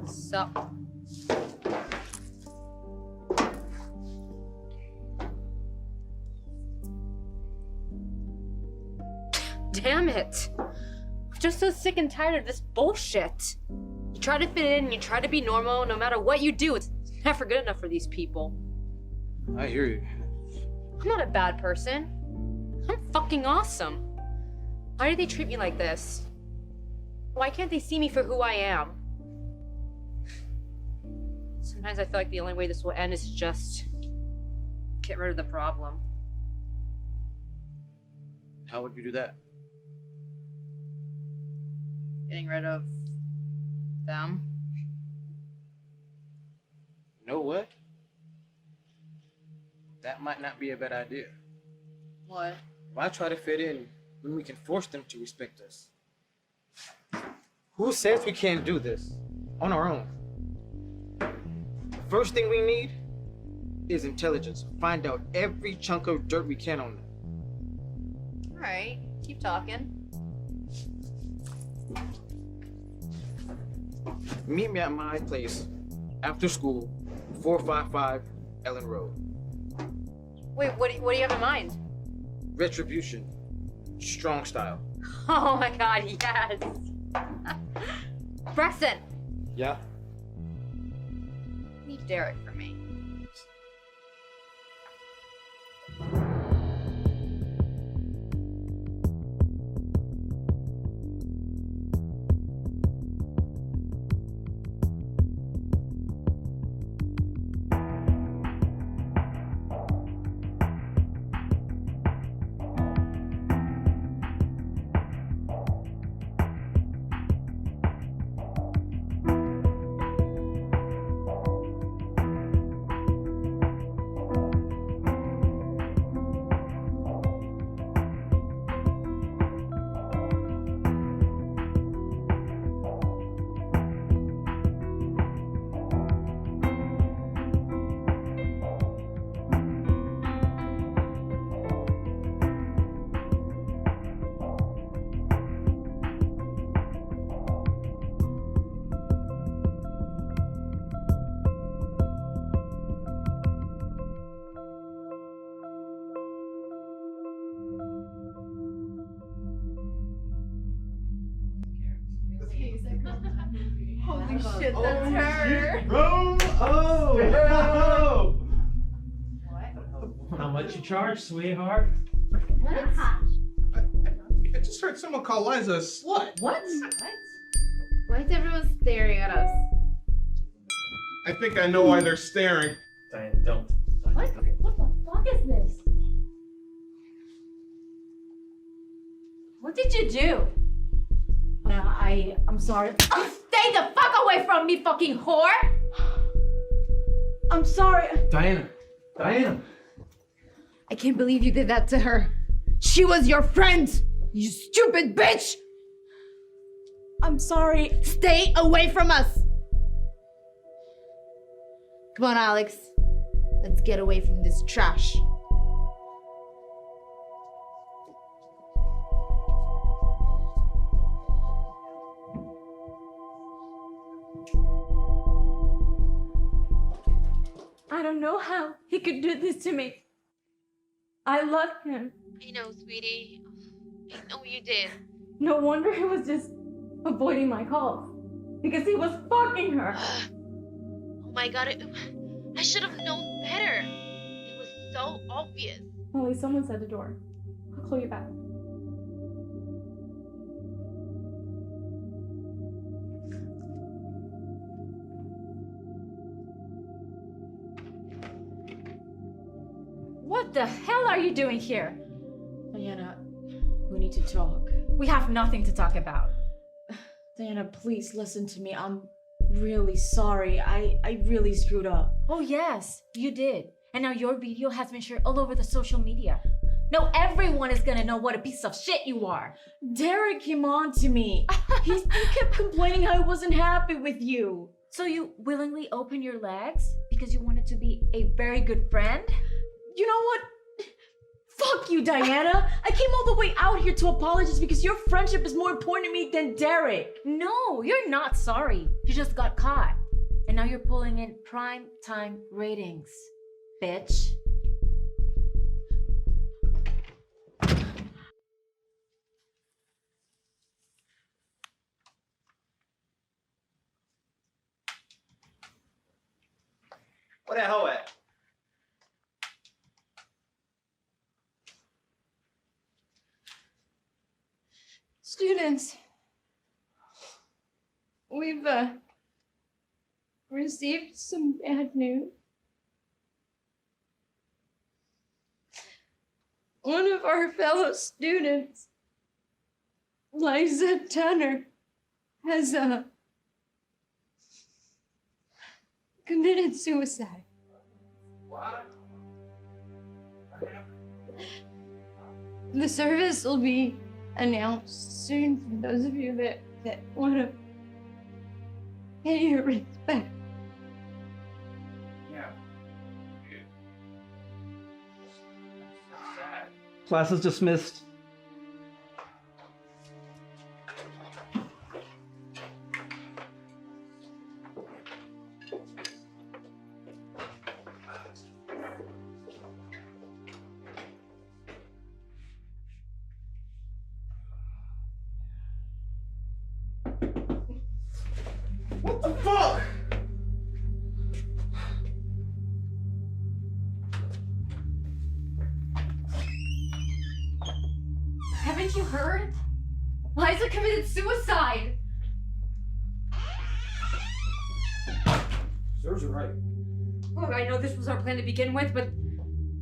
Sup? Damn it! I'm just so sick and tired of this bullshit. You try to fit in, you try to be normal, no matter what you do, it's never good enough for these people. I hear you. I'm not a bad person. I'm fucking awesome. Why do they treat me like this? Why can't they see me for who I am? Sometimes I feel like the only way this will end is to just get rid of the problem. How would you do that? Getting rid of them. You know what? That might not be a bad idea. What? Why try to fit in when we can force them to respect us? Who says we can't do this on our own? First thing we need is intelligence. Find out every chunk of dirt we can on them. Alright, keep talking. Meet me at my place after school, 455 Ellen Road. Wait, what do you have in mind? Retribution. Strong style. Oh my god, yes! Braxton! Yeah? Leave Derek for me. Holy shit, that's her. Bro! Oh! How much you charge, sweetheart? I just heard someone call Liza a slut. What? Why is everyone staring at us? I think I know why they're staring. Diane, don't. What? What the fuck is this? What did you do? I'm sorry. Stay the fuck away from me, fucking whore! I'm sorry. Diana! Diana! I can't believe you did that to her. She was your friend! You stupid bitch! I'm sorry. Stay away from us! Come on, Alex. Let's get away from this trash. I don't know how he could do this to me. I love him. I know, sweetie. I know you did. No wonder he was just avoiding my calls. Because he was fucking her. Oh my god, I should have known better. It was so obvious. Only someone's at the door. I'll call you back. What the hell are you doing here? Diana, we need to talk. We have nothing to talk about. Diana, please listen to me. really sorry. I really screwed up. Oh yes, you did. And now your video has been shared all over the social media. Now everyone is gonna know what a piece of shit you are. Derek came on to me. He kept complaining how he wasn't happy with you. So you willingly opened your legs because you wanted to be a very good friend? You know what? Fuck you, Diana. I came all the way out here to apologize because your friendship is more important to me than Derek. No, you're not sorry. You just got caught. And now you're pulling in prime time ratings, bitch. Where that hoe at? Students, we've received some bad news. One of our fellow students, Liza Tunner, has committed suicide. What? The service will be announced soon for those of you that want to pay your respect. Yeah. Sad. Class is dismissed. What the fuck? Haven't you heard? Liza committed suicide! Serves her right. Look, I know this was our plan to begin with, but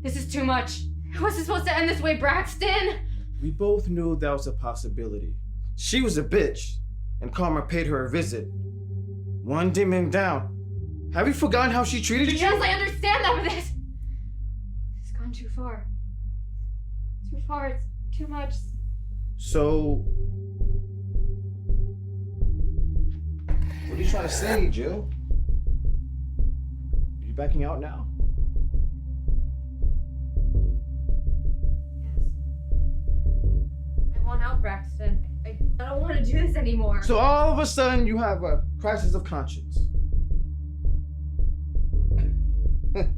this is too much. It wasn't supposed to end this way, Braxton! We both knew that was a possibility. She was a bitch, and Karma paid her a visit. One demon down. Have you forgotten how she treated you? Yes, I understand that, but this... It's gone too far. Too far, it's too much. So... what are you trying to say, Jill? Are you backing out now? I want out, Braxton. I don't want to do this anymore. So all of a sudden you have a crisis of conscience. Well,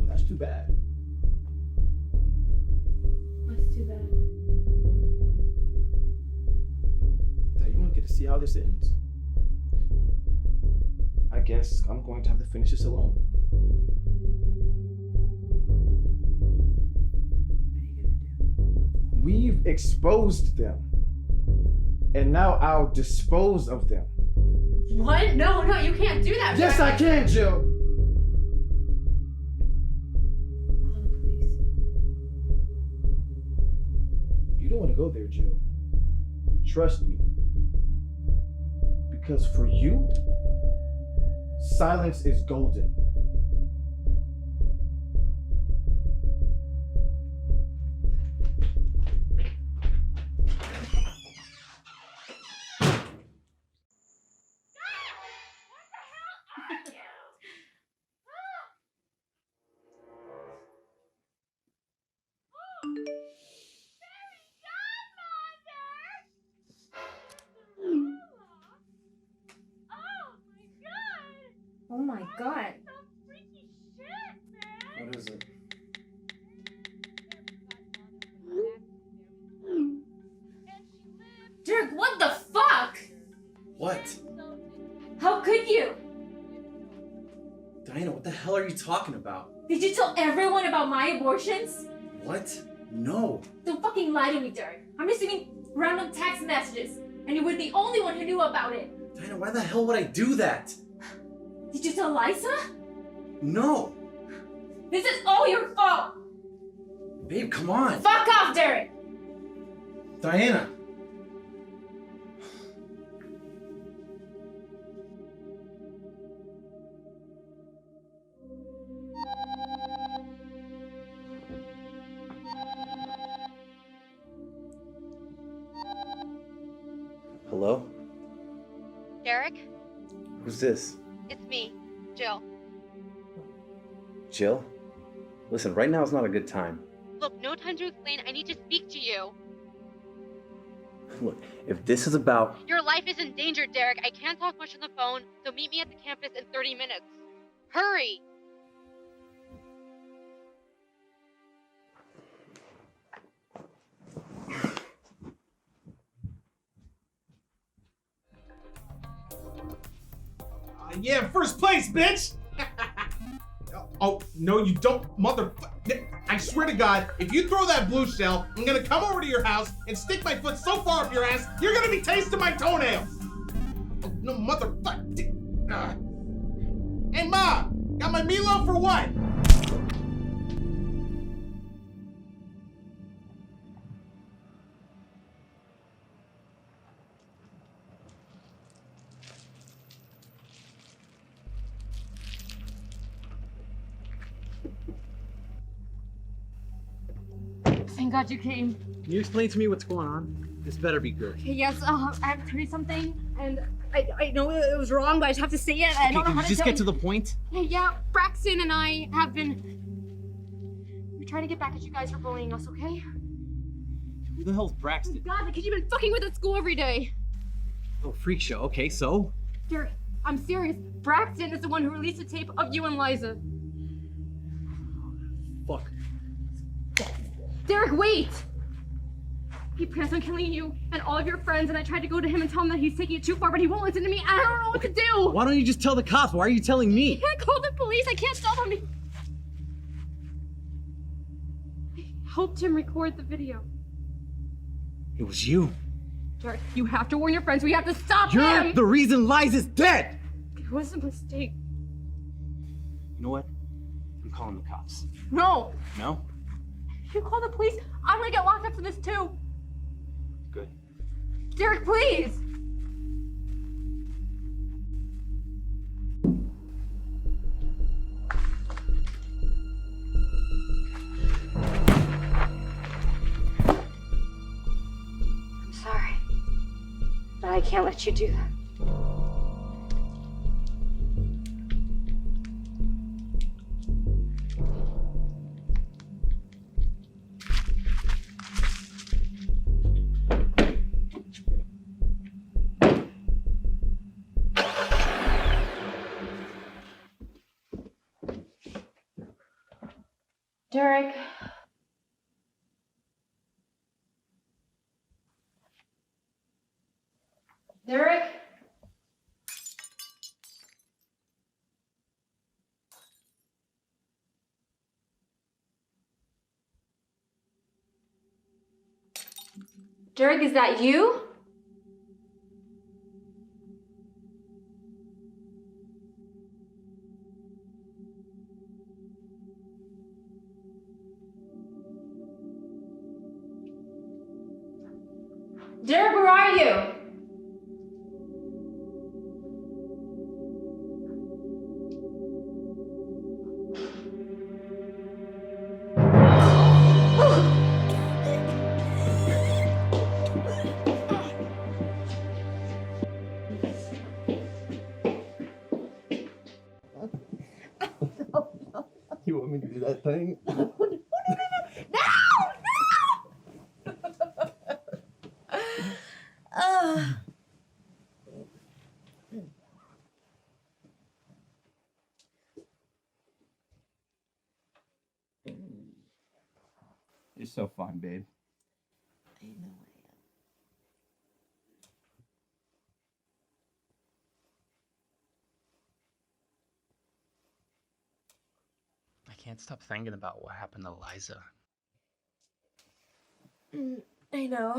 that's too bad. What's too bad? That you won't get to see how this ends. I guess I'm going to have to finish this alone. We've exposed them. And now I'll dispose of them. What? No, you can't do that. Yes, I can, Jill. Call the police. You don't want to go there, Jill. Trust me. Because for you, silence is golden. Oh my god. What is it? Dirk, what the fuck? What? How could you? Diana, what the hell are you talking about? Did you tell everyone about my abortions? What? No. Don't fucking lie to me, Dirk. I'm receiving random text messages, and you were the only one who knew about it. Diana, why the hell would I do that? Did you tell Liza? No. This is all your fault! Babe, come on. Fuck off, Derek! Diana. Hello? Derek, Who's this? it's me, Jill. Jill? Listen, right now is not a good time. Look, no time to explain. I need to speak to you. Look, if this is about... Your life is in danger, Derek. I can't talk much on the phone, so meet me at the campus in 30 minutes. Hurry! Yeah, first place, bitch! Oh, no, you don't, motherfucker. I swear to God, if you throw that blue shell, I'm gonna come over to your house and stick my foot so far up your ass, you're gonna be tasting my toenails! Oh, no, motherfucker. Hey, Ma! Got my meatloaf for what? Thank God you came. Can you explain to me what's going on? This better be good. Okay, yes, I have to tell you something, and I know it was wrong, but I just have to say it. I don't know Okay, how can to you just tell get to the point? Yeah, Braxton and I have been... We're trying to get back at you guys for bullying us, okay? Who the hell's Braxton? God, because you've been fucking with at school every day. Oh, freak show. Okay, so? Derek, I'm serious. Braxton is the one who released the tape of you and Liza. Fuck. Derek, wait! He plans on killing you and all of your friends, and I tried to go to him and tell him that he's taking it too far, but he won't listen to me. I don't know what to do! Why don't you just tell the cops? Why are you telling me? I can't call the police. I can't stop him. I helped him record the video. It was you. Derek, you have to warn your friends. We have to stop You're him! the reason Liza's dead! It was a mistake. You know what? I'm calling the cops. No! No? If you call the police, I'm gonna get locked up for this too. Good. Derek, please! I'm sorry, but I can't let you do that. Derek. Derek? Derek, is that you? Derek, where are you? You want me to do that thing? You're so fun, babe. I know I can't stop thinking about what happened to Liza. I know.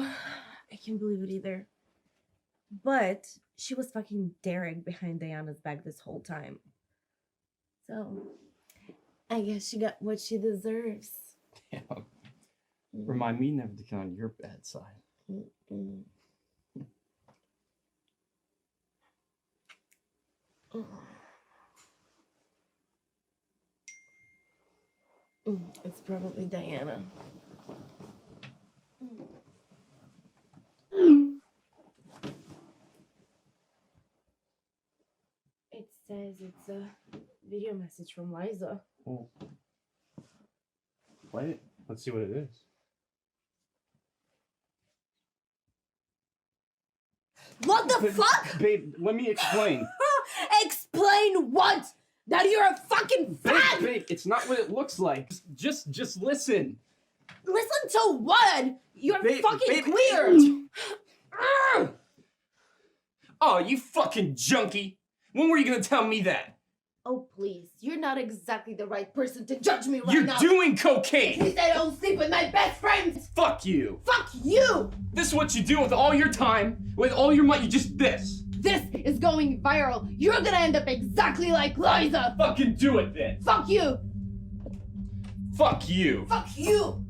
I can't believe it either. But she was fucking Derek behind Diana's back this whole time. So, I guess she got what she deserves. Yeah. Remind me never to get on your bad side. It's probably Diana. It says it's a video message from Liza. Oh. Play it. Let's see what it is. What the fuck? Babe, let me explain. Explain what? That you're a fucking fag! Babe, it's not what it looks like. Just listen. Listen to what? You're fucking babe, weird! Oh, you fucking junkie. When were you gonna tell me that? Oh, please. You're not exactly the right person to judge me right You're now. doing cocaine! At least I don't sleep with my best friends! Fuck you! Fuck you! This is what you do with all your time, with all your money, just this! This is going viral. You're gonna end up exactly like Liza! Fucking do it then! Fuck you! Fuck you! Fuck you!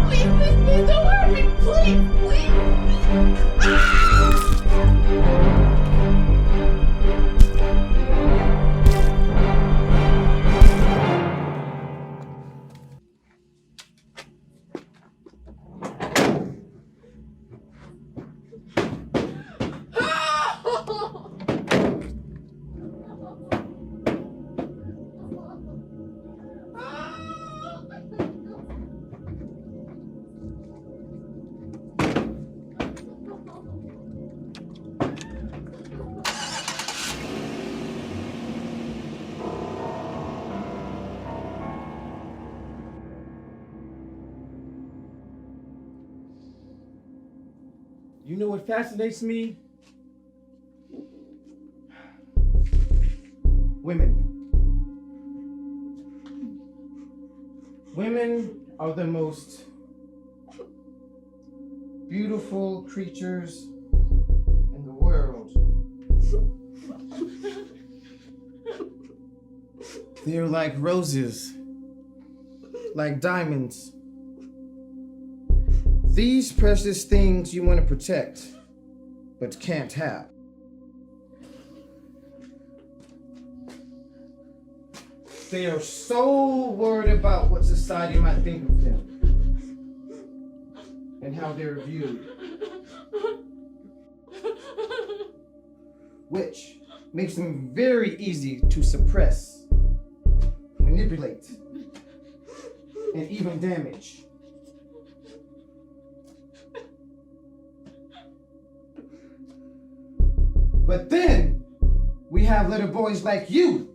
Please, don't hurt me! Please, You know what fascinates me? Women. Women are the most beautiful creatures in the world. They're like roses, like diamonds. These precious things you want to protect, but can't have. They are so worried about what society might think of them and how they're viewed, which makes them very easy to suppress, manipulate, and even damage. But then we have little boys like you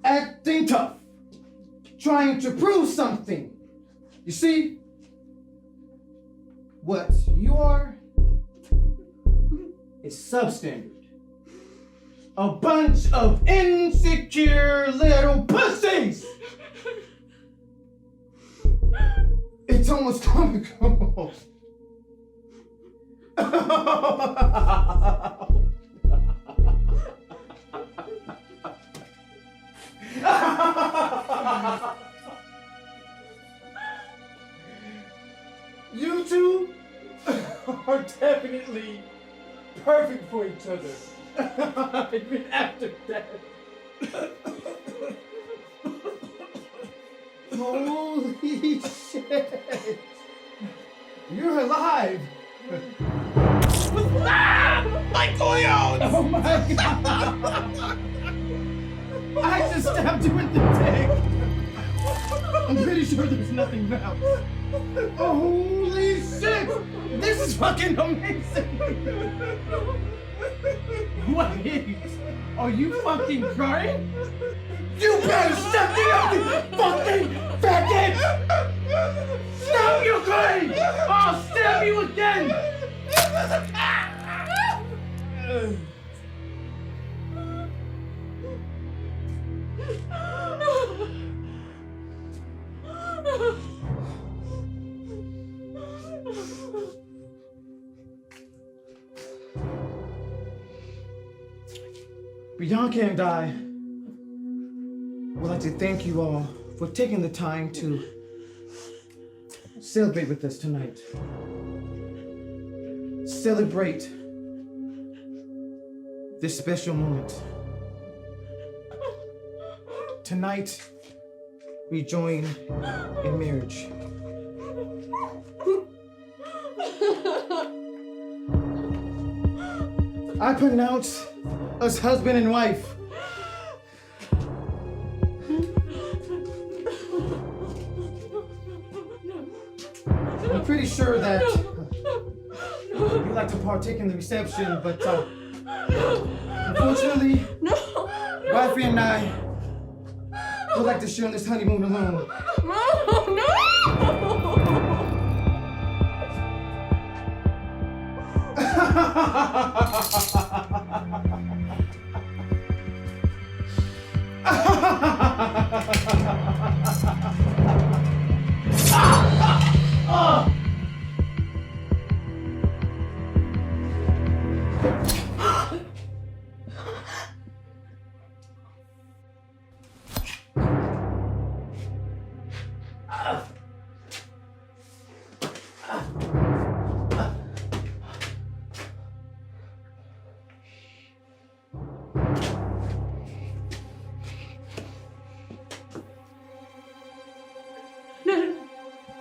acting tough, trying to prove something. You see, what you are is substandard. A bunch of insecure little pussies. It's almost comical. You two are definitely perfect for each other. Even after that. Holy shit! You're alive! My coils! Oh my god! I just stabbed you in the dick! I'm pretty sure there's nothing else. Holy shit! This is fucking amazing! Wait, are you fucking crying? You better stop me up, you fucking faggot! Stop your crying! I'll stab you again! Bianca and I were like to thank you all for taking the time to celebrate with us tonight. Celebrate this special moment. Tonight, we join in marriage. I pronounce us husband and wife. I'm pretty sure that you'd like to partake in the reception, but unfortunately, wifey and I would like to share this honeymoon alone.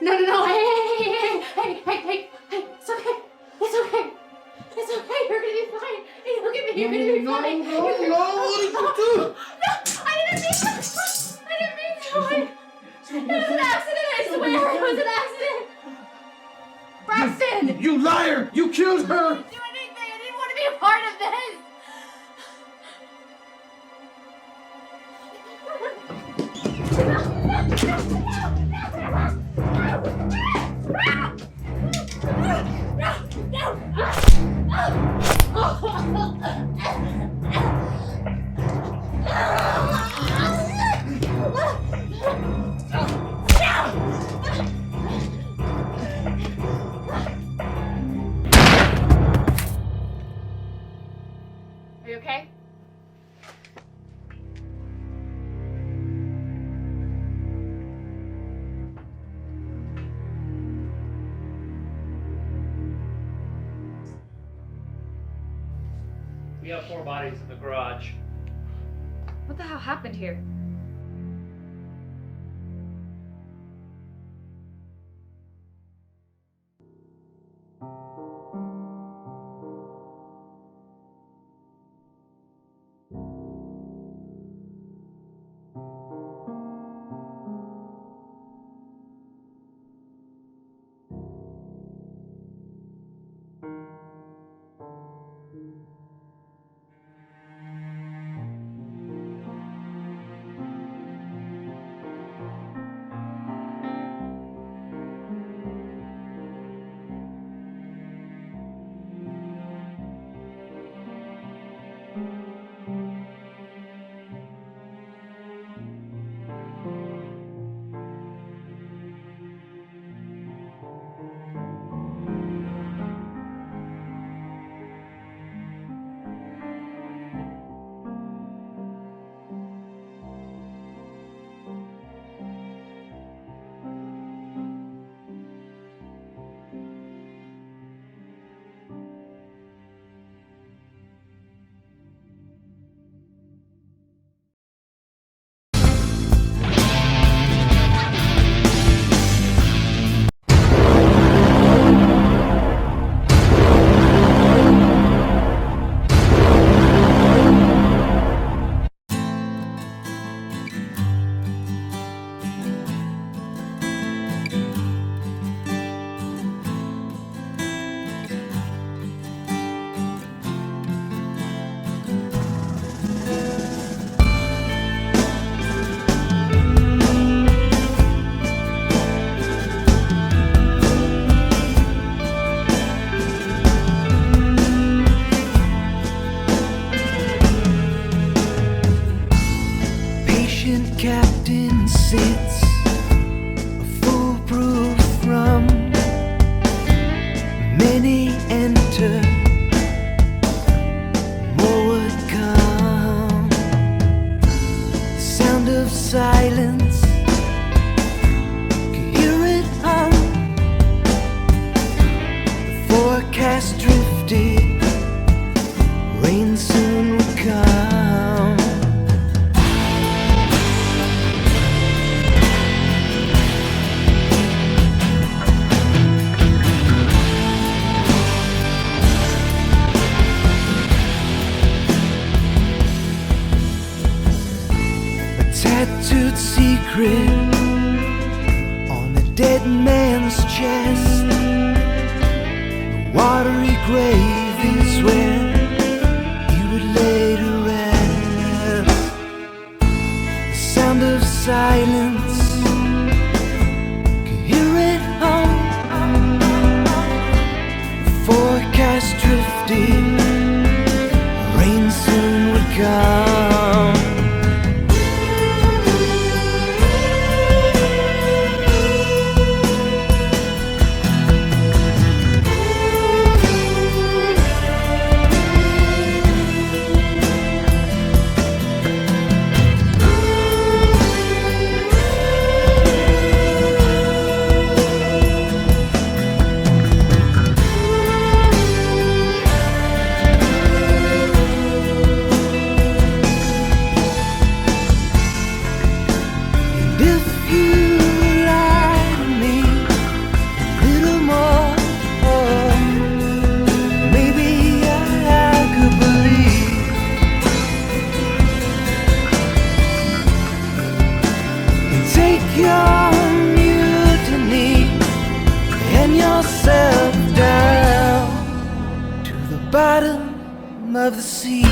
No, hey, it's okay. It's okay. It's okay, you're gonna be fine. Hey, look at me, you're gonna be fine. No, what did you do? No, I didn't mean to. It was an accident, I swear, it was an accident. Braxton! You liar! You killed her! I didn't do anything, I didn't want to be a part of this. Are you okay? We have 4 bodies in the garage. What the hell happened here? dead man's chest. The watery grave is where he would lay to rest. The sound of silence, could hear it hum. The forecast drifting, rain soon would come. Bottom of the sea.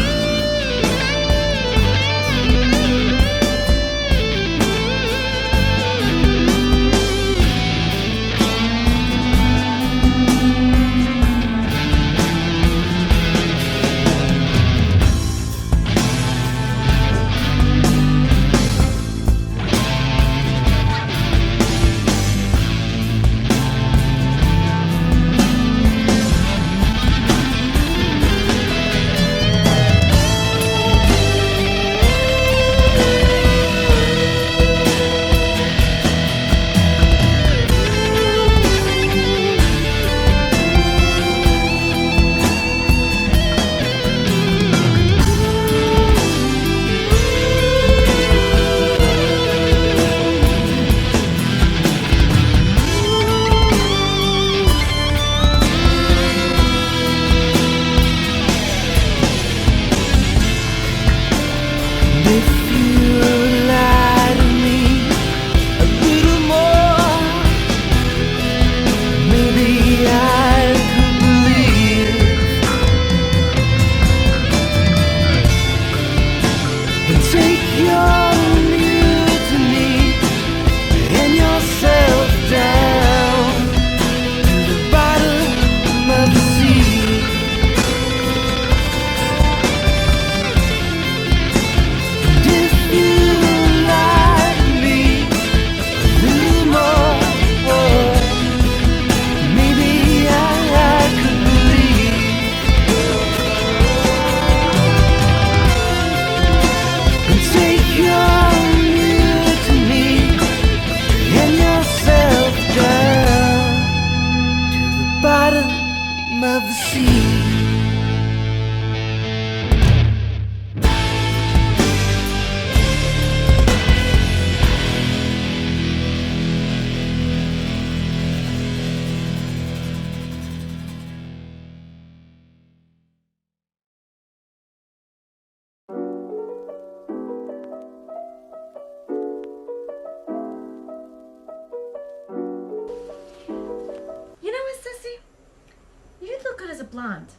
Blonde.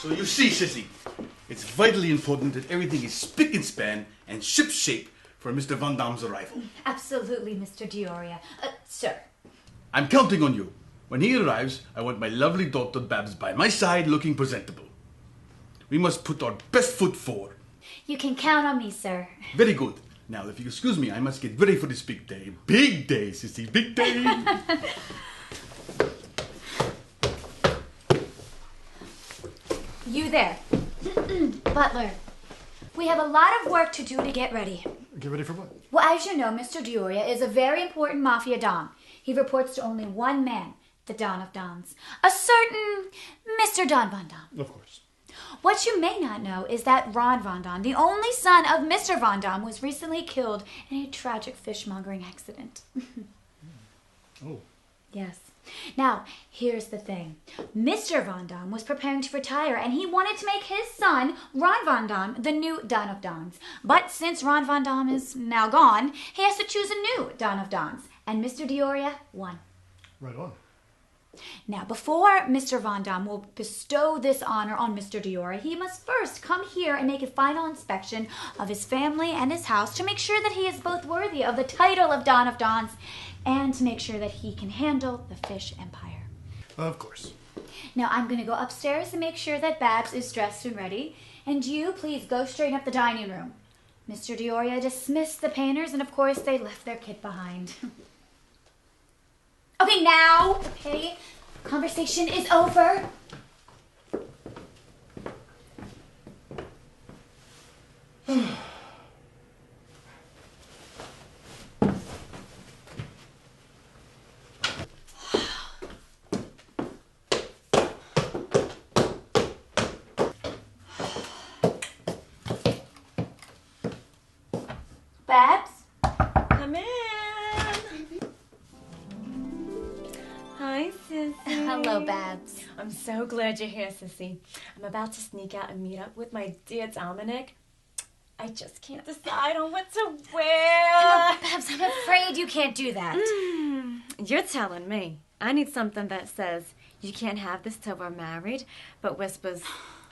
So you see, Sissy, it's vitally important that everything is spick and span and shipshape for Mr. Van Damme's arrival. Absolutely, Mr. Dioria. Sir. I'm counting on you. When he arrives, I want my lovely daughter Babs by my side looking presentable. We must put our best foot forward. You can count on me, sir. Very good. Now, if you excuse me, I must get ready for this big day. Big day, sissy, big day. You there. Butler. We have a lot of work to do to get ready. Get ready for what? Well, as you know, Mr. Dioria is a very important mafia don. He reports to only one man, the Don of Dons. A certain Mr. Don Von Dam. Of course. What you may not know is that Ron Von Dam, the only son of Mr. Von Dam, was recently killed in a tragic fishmongering accident. Oh. Yes. Now, here's the thing. Mr. Von Dam was preparing to retire, and he wanted to make his son, Ron Von Dam, the new Don of Dons. But since Ron Von Dam is now gone, he has to choose a new Don of Dons. And Mr. Dioria won. Right on. Now, before Mr. Von Dam will bestow this honor on Mr. Dioria, he must first come here and make a final inspection of his family and his house to make sure that he is both worthy of the title of Don of Dons and to make sure that he can handle the fish empire. Of course. Now, I'm going to go upstairs and make sure that Babs is dressed and ready. And you, please go straighten up the dining room. Mr. Dioria dismissed the painters, and of course, they left their kid behind. Okay, now, okay, conversation is over. Babs? Come in. Hi, Sissy. Hello, Babs. I'm so glad you're here, Sissy. I'm about to sneak out and meet up with my dear Dominic. I just can't decide on what to wear. No, Babs, I'm afraid you can't do that. You're telling me. I need something that says, you can't have this till we're married, but whispers,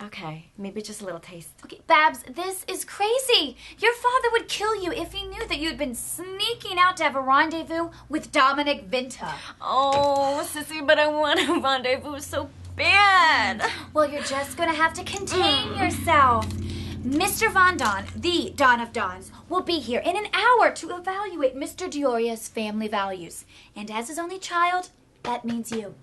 okay, maybe just a little taste. Okay, Babs, this is crazy. Your father would kill you if he knew that you'd been sneaking out to have a rendezvous with Dominic Vinta. Oh, Sissy, but I want a rendezvous so bad. Well, you're just gonna have to contain yourself. Mr. Von Don, the Don of Dons, will be here in an hour to evaluate Mr. Dioria's family values. And as his only child, that means you.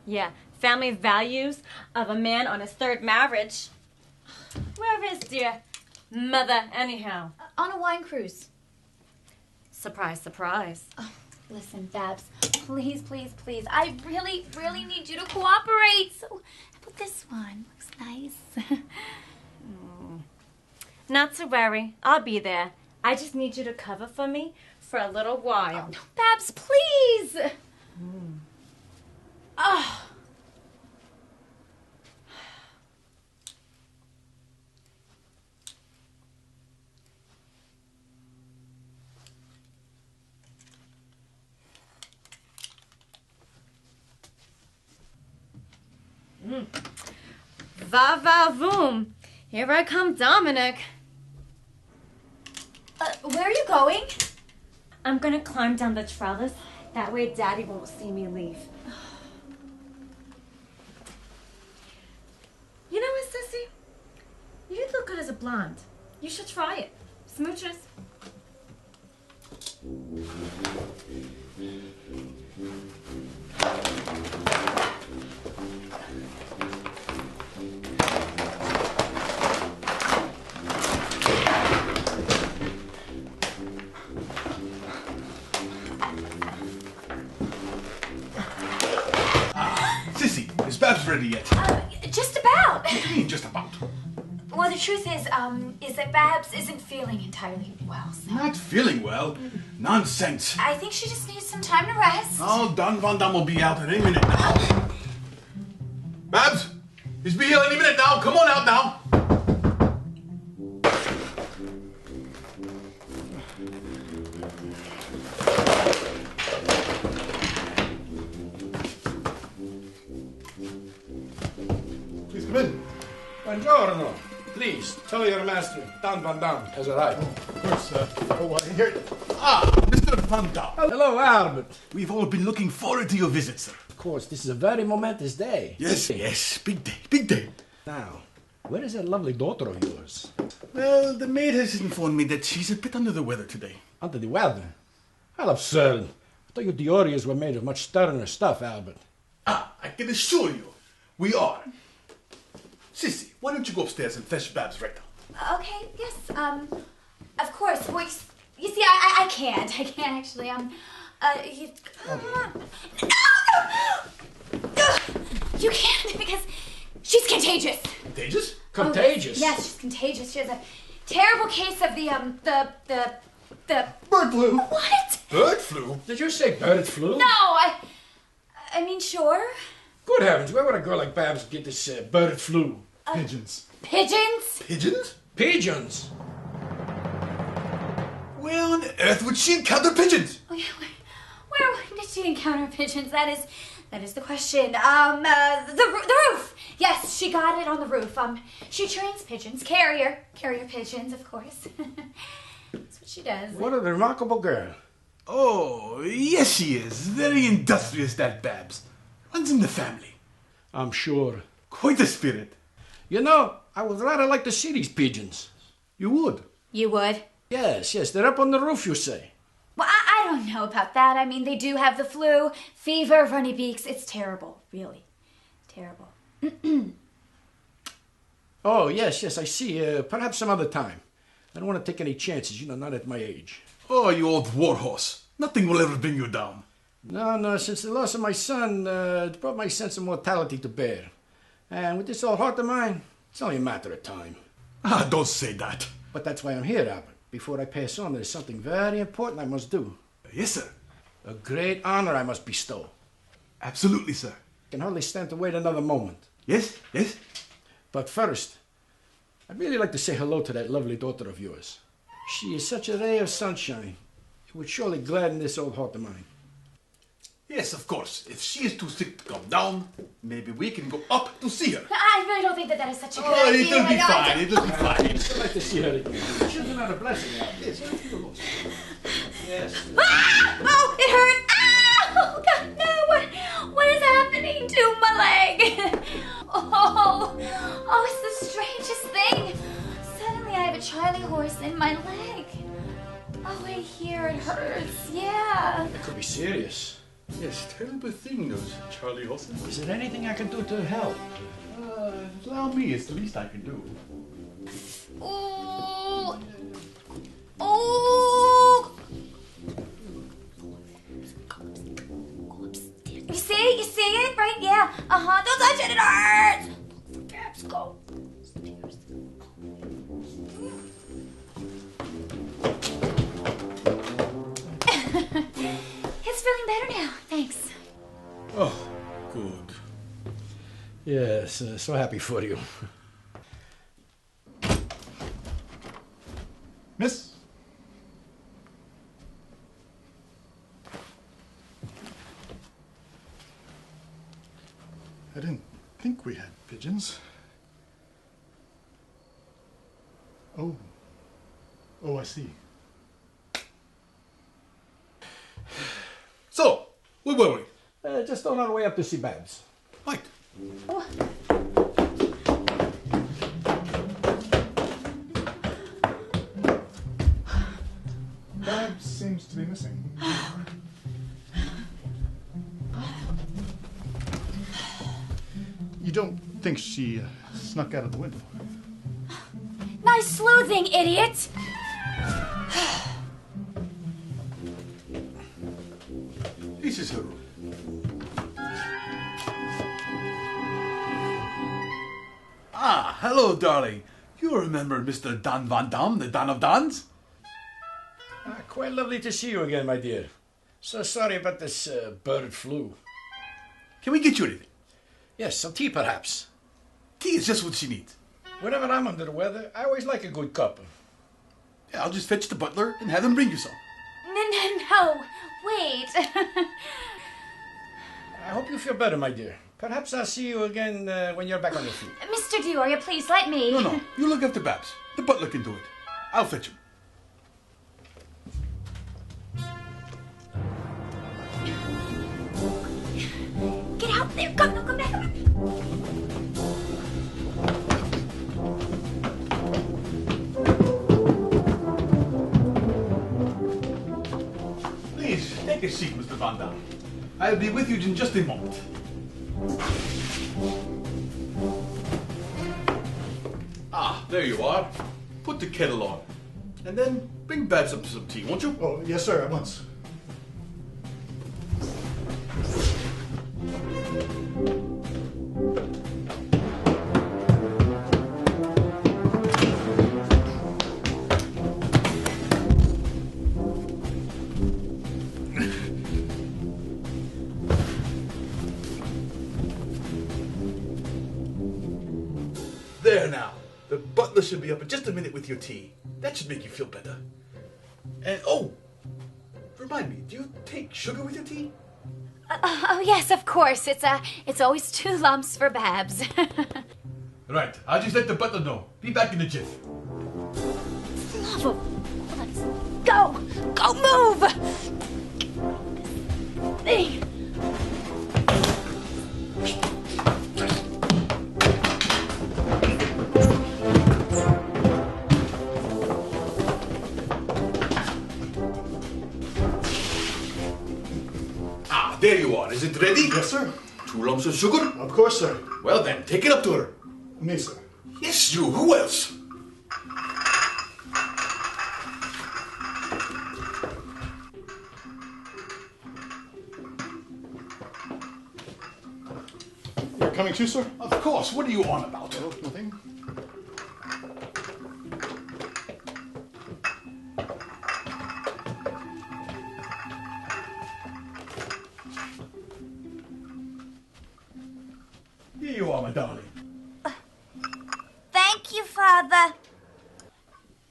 Yeah, family values of a man on his third marriage. Where is dear mother, anyhow? On a wine cruise. Surprise, surprise. Oh, listen, Babs, please, please, please. I really, really need you to cooperate. So, how about this one? Looks nice. Not to worry, I'll be there. I just need you to cover for me for a little while. Oh, Babs, please. Oh. Va va voom. Here I come, Dominic. Where are you going? I'm gonna climb down the trellis. That way Daddy won't see me leave. You know what, Sissy? You look good as a blonde. You should try it. Smooches. Sissy, is Babs ready yet? Just about. What do you mean, just about? Well, the truth is that Babs isn't feeling entirely well. So. Not feeling well? Nonsense. I think she just needs some time to rest. Oh, Don Von Dam will be out at any minute now. Babs, he's be here any minute now. Come on out now. Please come in. Buongiorno. Please, tell your master, Don Van Dam has arrived. Of course, sir. Oh, here. Ah, Mr. Van Dam. Hello, Albert. We've all been looking forward to your visit, sir. Of course, this is a very momentous day. Yes, yes. Big day, big day. Now, Where is that lovely daughter of yours? Well, the maid has informed me that she's a bit under the weather today. Under the weather? How absurd. I thought you Diorias were made of much sterner stuff, Albert. I can assure you, we are. Sissy, why don't you go upstairs and fetch Babs right now? Okay, yes, of course. Well, you see, I can't. I can't actually. Come on. No! You can't because she's contagious. Contagious? Contagious? Yes, she's contagious. She has a terrible case of the bird flu. What? Bird flu? Did you say bird flu? No, I mean, sure. Good heavens, where would a girl like Babs get this bird flu? Pigeons. Pigeons? Pigeons? Pigeons? Where on earth would she encounter pigeons? Oh, yeah, where did she encounter pigeons? That is the question. The roof. Yes, she got it on the roof. She trains pigeons, carrier pigeons, of course. That's what she does. What a remarkable girl. Oh, yes she is. Very industrious, that Babs. Runs in the family. I'm sure. Quite a spirit. You know, I would rather like to see these pigeons. You would? You would? Yes, they're up on the roof, you say. Well, I don't know about that. I mean, they do have the flu, fever, runny beaks. It's terrible, really. Terrible. Oh, yes, I see. Perhaps some other time. I don't want to take any chances, not at my age. Oh, you old warhorse. Nothing will ever bring you down. No, since the loss of my son, it brought my sense of mortality to bear. And with this old heart of mine, it's only a matter of time. Ah, don't say that. But that's why I'm here, Albert. Before I pass on, there's something very important I must do. Yes, sir. A great honor I must bestow. Absolutely, sir. I can hardly stand to wait another moment. Yes. But first, I'd really like to say hello to that lovely daughter of yours. She is such a ray of sunshine. It would surely gladden this old heart of mine. Yes, of course. If she is too sick to come down, maybe we can go up to see her. I really don't think that is such a good idea. It'll be fine. It'll be fine. I'd like to see her again. Children are a blessing. Yes, Yes. Oh, it hurt! Oh, God, no! What is happening to my leg? Oh, it's the strangest thing. Suddenly I have a Charlie horse in my leg. Oh, right here, it hurts. Yeah. It could be serious. Yes, terrible thing, those Charlie horses. Is there anything I can do to help? Allow me. It's the least I can do. Oh! You see it? Right? Yeah. Don't touch it, it hurts! Let's go. It's feeling better now, thanks. Oh, good. Yes, so happy for you. Miss? I didn't think we had pigeons. Oh, I see. So, where were we? Just on our way up to see Babs. Right. Babs seems to be missing. You don't think she snuck out of the window? Nice sleuthing, idiot! This is her room. Ah, hello, darling. You remember Mr. Dan Van Dam, the Dan of Dans? Quite lovely to see you again, my dear. So sorry about this bird flu. Can we get you anything? Yes, some tea perhaps. Tea is just what she needs. Whenever I'm under the weather, I always like a good cup. Yeah, I'll just fetch the butler and have him bring you some. No, wait. I hope you feel better, my dear. Perhaps I'll see you again when you're back on your feet. Mr. Dioria, please let me. No, you look after Babs. The butler can do it. I'll fetch him. Get out there! Come back! Take a seat, Mr. Van Damme. I'll be with you in just a moment. Ah, there you are. Put the kettle on. And then bring Babs up to some tea, won't you? Oh, yes, sir, at once. There now. The butler should be up in just a minute with your tea. That should make you feel better. And oh, remind me, do you take sugar with your tea? Oh yes, of course. It's always 2 lumps for Babs. Right, I'll just let the butler know. Be back in a jiff. Slavo, let's go! Go move! Thing. There you are. Is it ready? Yes, sir. 2 lumps of sugar? Of course, sir. Well then, take it up to her. Me, sir. Yes, you. Who else? You're coming too, sir? Of course. What are you on about? Oh, nothing. Here you are, my darling. Thank you, Father.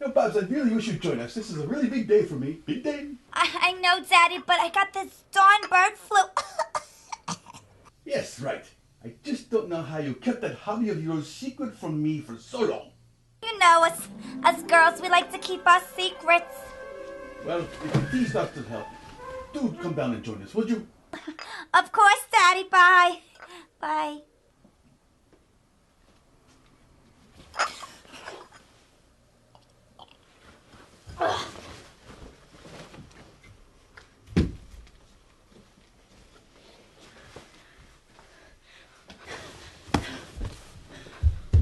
Now, Babs, I really wish you'd join us. This is a really big day for me. Big day. I know, Daddy, but I got this darn bird flu. Yes, right. I just don't know how you kept that hobby of yours secret from me for so long. You know, us girls, we like to keep our secrets. Well, if the tea starts to help, do come down and join us, would you? Of course, Daddy. Bye. Bye.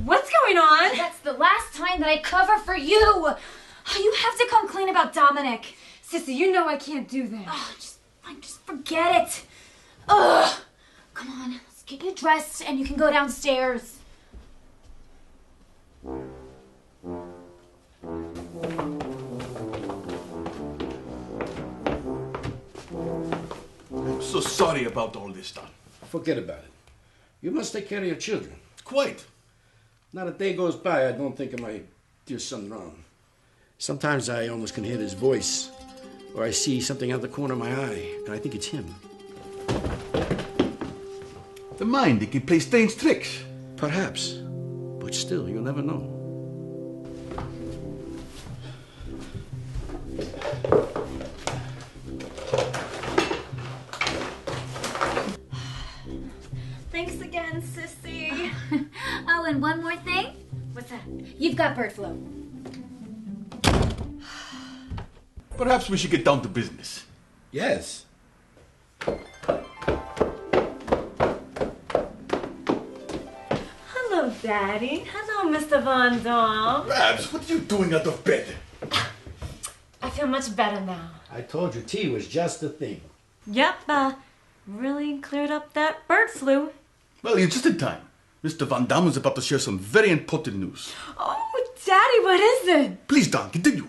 What's going on? That's the last time that I cover for you. You have to come clean about Dominic. Sissy, you know I can't do that. Oh, just forget it. Ugh. Come on, let's get you dressed and you can go downstairs. I'm so sorry about all this, Don. Forget about it. You must take care of your children. Quite. Not a day goes by I don't think of my dear son Ron. Sometimes I almost can hear his voice, or I see something out the corner of my eye, and I think it's him. The mind, it can play strange tricks. Perhaps, but still, you'll never know. Thanks again, Sissy. Oh, and one more thing. What's that? You've got bird flu. Perhaps we should get down to business. Yes. Hello, Daddy. Hello, Mr. Van Damme. Babs, what are you doing out of bed? I feel much better now. I told you tea was just the thing. Yep, really cleared up that bird flu. Well, you're just in time. Mr. Van Damme is about to share some very important news. Oh, Daddy, what is it? Please, Don, continue.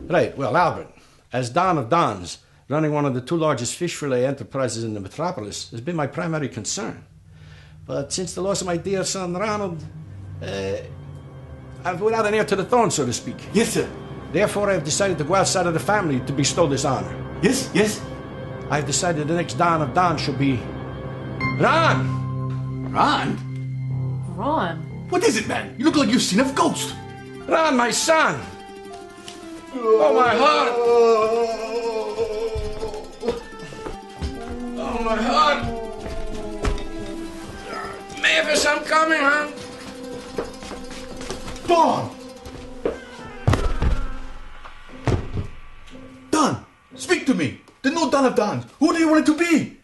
Right, well, Albert, as Don of Dons, running one of the 2 largest fish fillet enterprises in the metropolis has been my primary concern. But since the loss of my dear son Ronald, I've without an heir to the throne, so to speak. Yes, sir. Therefore, I've decided to go outside of the family to bestow this honor. Yes, yes. I've decided the next Don of Don shall be Ron. Ron? Ron? What is it, man? You look like you've seen a ghost. Ron, my son. Oh, my heart. my heart! Mavis, I'm coming, huh? Dawn! Don! Speak to me! The new Don of Dons! Who do you want it to be?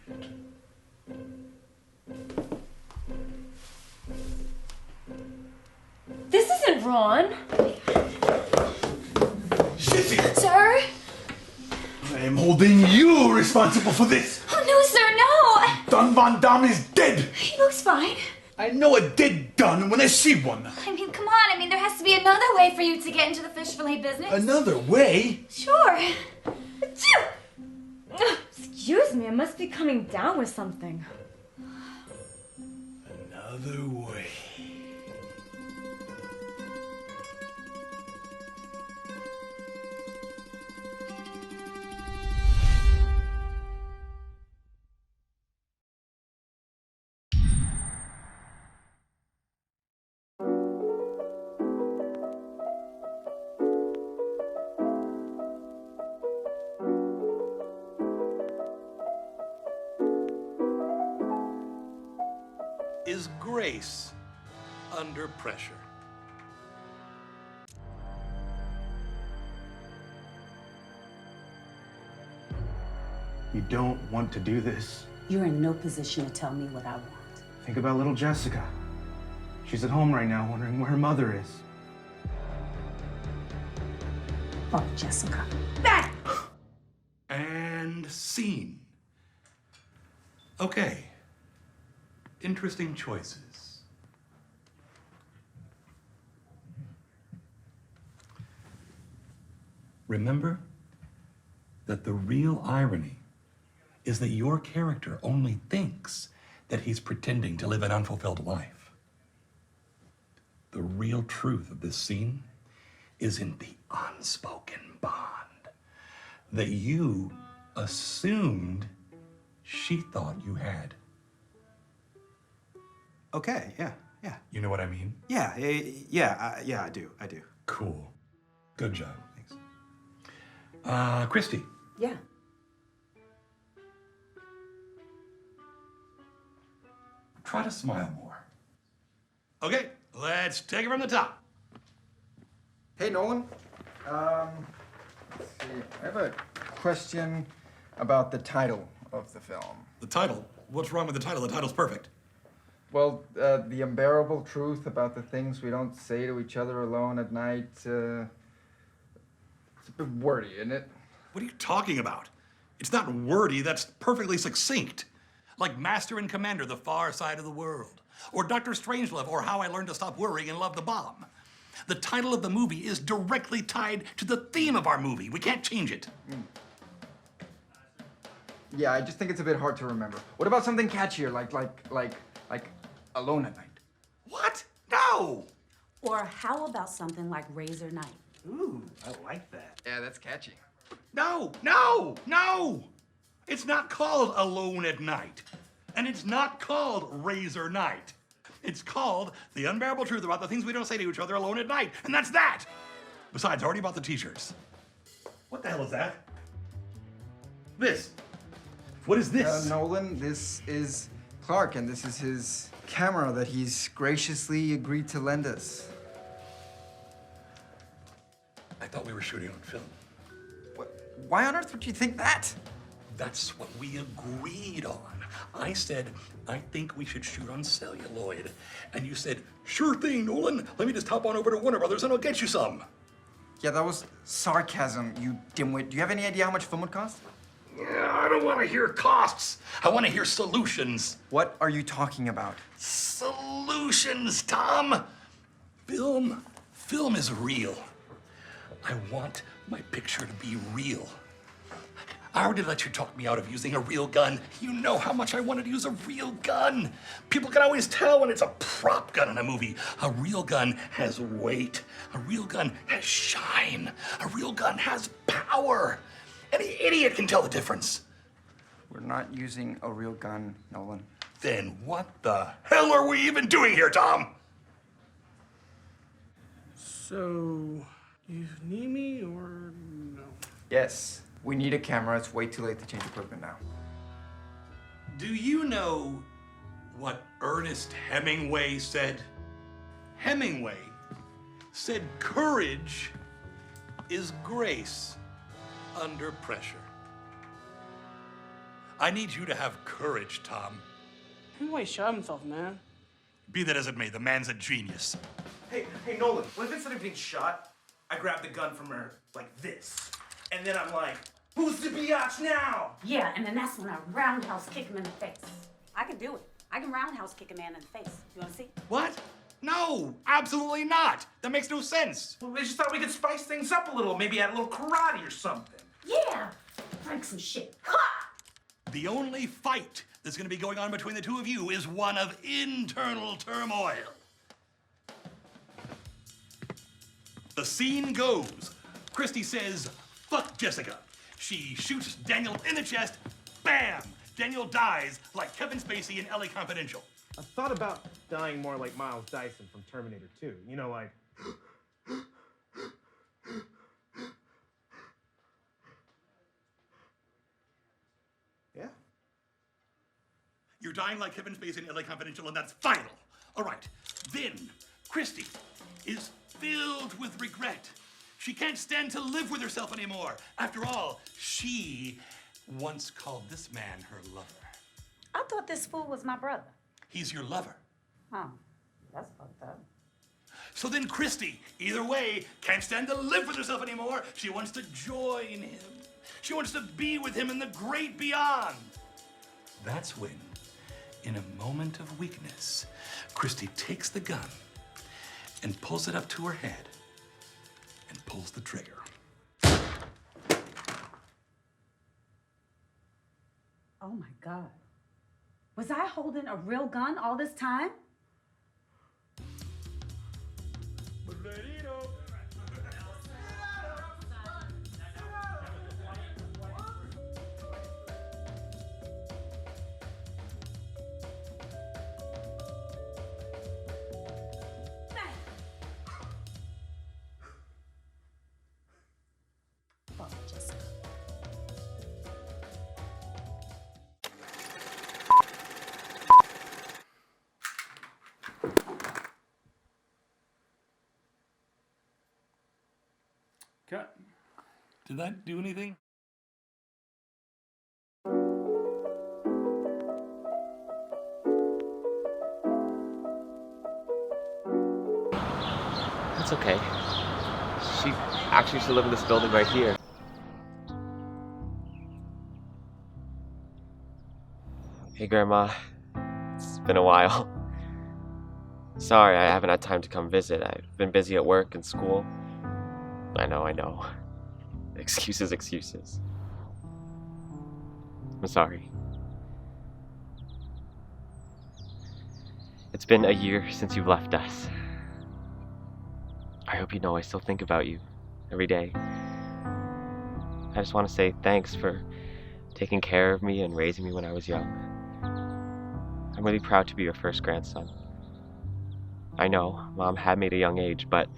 This isn't Ron. Shitty! Sir? I am holding you responsible for this! Oh, no, sir, no! Don Von Dam is dead! He looks fine. I know a dead Don when I see one. I mean, come on. I mean, there has to be another way for you to get into the fish fillet business. Another way? Sure. Excuse me, I must be coming down with something. Another way. Is grace under pressure? You don't want to do this. You're in no position to tell me what I want. Think about little Jessica. She's at home right now wondering where her mother is. Fuck Jessica. And scene. Okay. Interesting choices. Remember that the real irony is that your character only thinks that he's pretending to live an unfulfilled life. The real truth of this scene is in the unspoken bond that you assumed she thought you had. Okay, yeah. You know what I mean? Yeah, I do. Cool. Good job. Thanks. Christy. Yeah. Try to smile more. Okay, let's take it from the top. Hey, Nolan. Let's see. I have a question about the title of the film. The title? What's wrong with the title? The title's perfect. Well, the unbearable truth about the things we don't say to each other alone at night. It's a bit wordy, isn't it? What are you talking about? It's not wordy, that's perfectly succinct. Like Master and Commander, The Far Side of the World. Or Dr. Strangelove, or How I Learned to Stop Worrying and Love the Bomb. The title of the movie is directly tied to the theme of our movie. We can't change it. Yeah, I just think it's a bit hard to remember. What about something catchier, like Alone at Night? What? No! Or how about something like Razor Night? Ooh, I like that. Yeah, that's catchy. No! It's not called Alone at Night. And it's not called Razor Night. It's called The Unbearable Truth About the Things We Don't Say to Each Other Alone at Night. And that's that! Besides, I already bought the t-shirts. What the hell is that? This. What is this? Nolan, this is Clark, and this is his camera that he's graciously agreed to lend us. I thought we were shooting on film. Why on earth would you think that? That's what we agreed on. I said, I think we should shoot on celluloid. And you said, sure thing, Nolan. Let me just hop on over to Warner Brothers and I'll get you some. Yeah, that was sarcasm, you dimwit. Do you have any idea how much film would cost? Yeah, I don't want to hear costs. I want to hear solutions. What are you talking about? Solutions, Tom. Film is real. I want my picture to be real. I already let you talk me out of using a real gun. You know how much I wanted to use a real gun. People can always tell when it's a prop gun in a movie. A real gun has weight. A real gun has shine. A real gun has power. Any idiot can tell the difference. We're not using a real gun, Nolan. Then what the hell are we even doing here, Tom? So, you need me or no? Yes, we need a camera. It's way too late to change equipment now. Do you know what Ernest Hemingway said? Hemingway said courage is grace under pressure. I need you to have courage, Tom. Hemingway shot himself, man. Be that as it may, the man's a genius. Hey, Nolan, what if instead of being shot, I grab the gun from her like this? And then I'm like, who's the biatch now? Yeah, and then that's when I roundhouse kick him in the face. I can do it. I can roundhouse kick a man in the face. You wanna see? What? No, absolutely not. That makes no sense. Well, we just thought we could spice things up a little, maybe add a little karate or something. Yeah, break some shit. The only fight that's going to be going on between the two of you is one of internal turmoil. The scene goes. Christy says, fuck Jessica. She shoots Daniel in the chest. Bam! Daniel dies like Kevin Spacey in LA Confidential. I thought about dying more like Miles Dyson from Terminator 2. You know, like... Yeah. You're dying like Kevin Spacey in LA Confidential, and that's final. All right. Then, Christy is filled with regret. She can't stand to live with herself anymore. After all, she once called this man her lover. I thought this fool was my brother. He's your lover. Oh, that's fucked up. So then Christy, either way, can't stand to live with herself anymore. She wants to join him. She wants to be with him in the great beyond. That's when, in a moment of weakness, Christy takes the gun and pulls it up to her head and pulls the trigger. Oh my God. Was I holding a real gun all this time? Fuck Jessica. Cut. Did that do anything? It's okay. She actually used to live in this building right here. Hey, Grandma. It's been a while. Sorry, I haven't had time to come visit. I've been busy at work and school. I know. Excuses. I'm sorry. It's been a year since you've left us. I hope you know I still think about you every day. I just want to say thanks for taking care of me and raising me when I was young. I'm really proud to be your first grandson. I know, Mom had me at a young age, but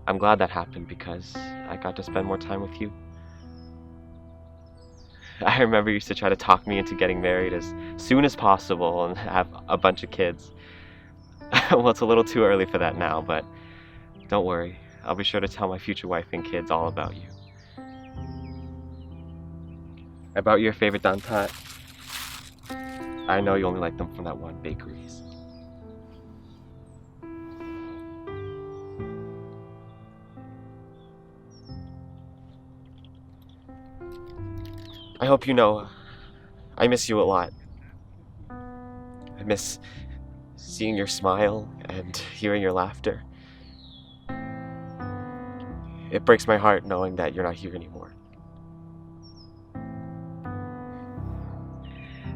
I'm glad that happened because I got to spend more time with you. I remember you used to try to talk me into getting married as soon as possible and have a bunch of kids. Well, it's a little too early for that now, but don't worry. I'll be sure to tell my future wife and kids all about you. About your favorite Tart. I know you only like them from that one bakery's. I hope you know, I miss you a lot. I miss seeing your smile and hearing your laughter. It breaks my heart knowing that you're not here anymore.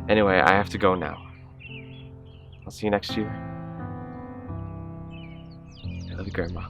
Anyway, I have to go now. I'll see you next year. I love you, Grandma.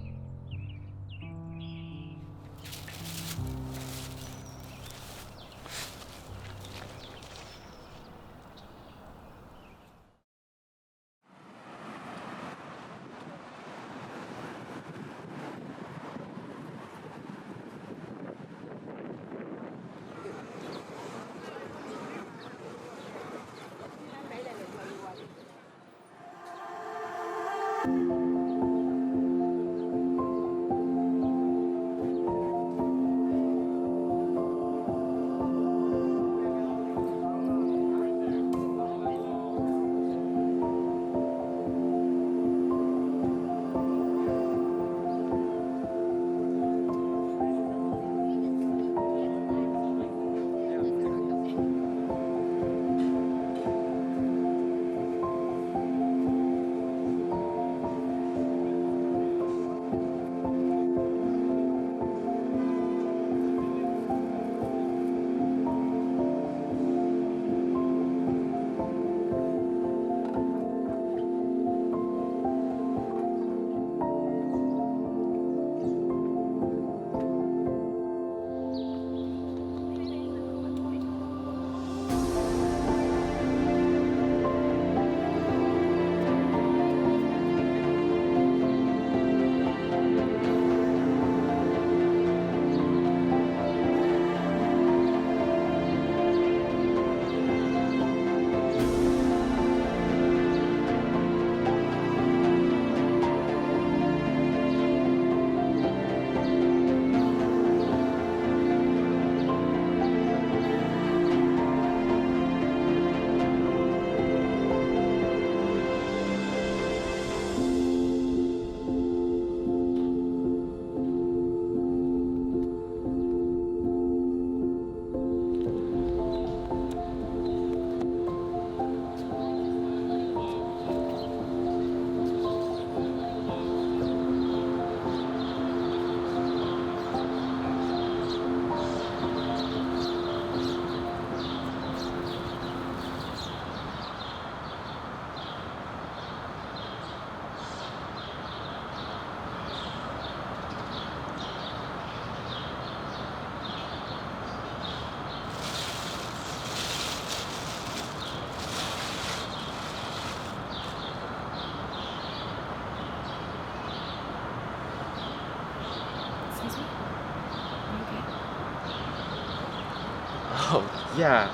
Oh, yeah,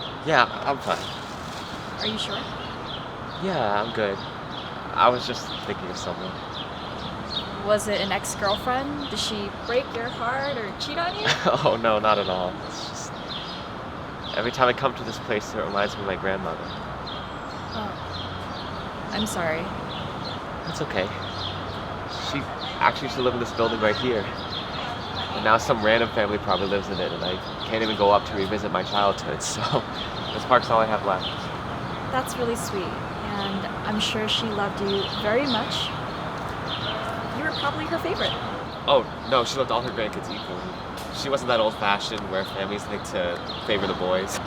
I'm fine. Are you sure? Yeah, I'm good. I was just thinking of someone. Was it an ex-girlfriend? Did she break your heart or cheat on you? Oh, no, not at all. It's just... Every time I come to this place, it reminds me of my grandmother. Oh. I'm sorry. That's okay. She actually used to live in this building right here. And now some random family probably lives in it, and I can't even go up to revisit my childhood, so this park's all I have left. That's really sweet, and I'm sure she loved you very much. You were probably her favorite. Oh, no, she loved all her grandkids equally. She wasn't that old-fashioned where families like to favor the boys.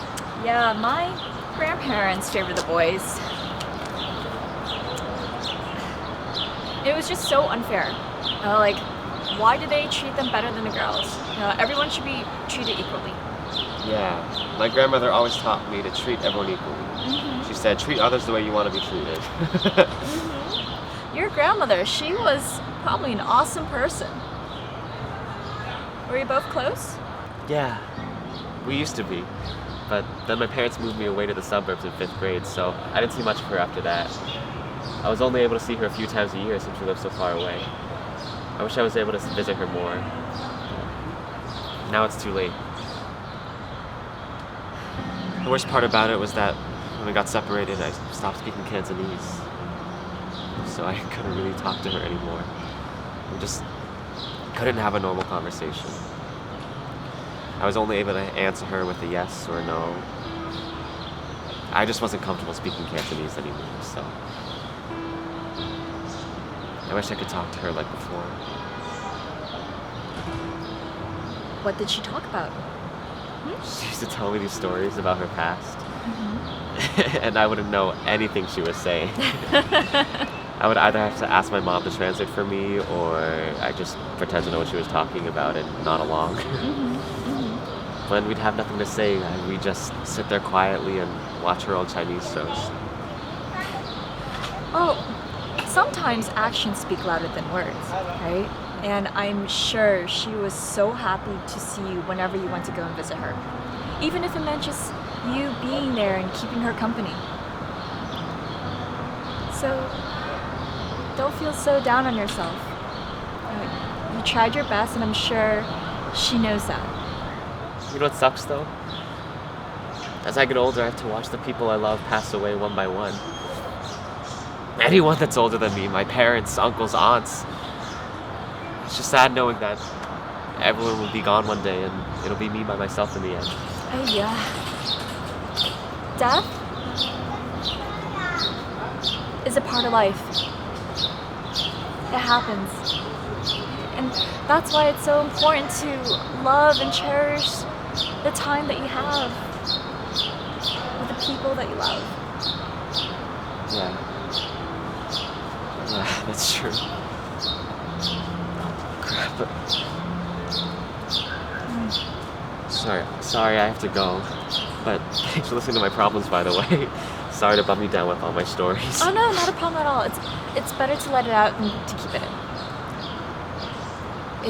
Yeah, my grandparents favored the boys. It was just so unfair. Like, why do they treat them better than the girls? Everyone should be treated equally. Yeah, my grandmother always taught me to treat everyone equally. Mm-hmm. She said, treat others the way you want to be treated. Mm-hmm. Your grandmother, she was probably an awesome person. Were you both close? Yeah, we used to be. But then my parents moved me away to the suburbs in 5th grade, so I didn't see much of her after that. I was only able to see her a few times a year since we lived so far away. I wish I was able to visit her more. Now it's too late. The worst part about it was that when we got separated, I stopped speaking Cantonese. So I couldn't really talk to her anymore. We just couldn't have a normal conversation. I was only able to answer her with a yes or a no. I just wasn't comfortable speaking Cantonese anymore, so... I wish I could talk to her like before. What did she talk about? She used to tell me these stories about her past. Mm-hmm. And I wouldn't know anything she was saying. I would either have to ask my mom to translate for me, or I just pretend to know what she was talking about and nod along. Mm-hmm. Mm-hmm. When we'd have nothing to say, we'd just sit there quietly and watch her old Chinese shows. Oh, sometimes actions speak louder than words, right? And I'm sure she was so happy to see you whenever you went to go and visit her. Even if it meant just you being there and keeping her company. So, don't feel so down on yourself. You tried your best, and I'm sure she knows that. You know what sucks, though? As I get older, I have to watch the people I love pass away one by one. Anyone that's older than me, my parents, uncles, aunts. It's just sad knowing that everyone will be gone one day and it'll be me by myself in the end. Yeah. Death is a part of life. It happens. And that's why it's so important to love and cherish the time that you have with the people that you love. Yeah. Yeah, that's true. Crap. Sorry, I have to go. But thanks for listening to my problems, by the way. Sorry to bum you down with all my stories. Oh no, not a problem at all. It's better to let it out than to keep it in.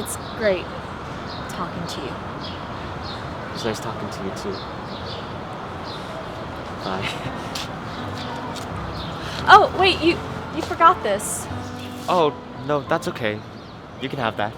It's great talking to you. It was nice talking to you too. Bye. Oh, wait, you forgot this. Oh, no, that's okay. You can have that.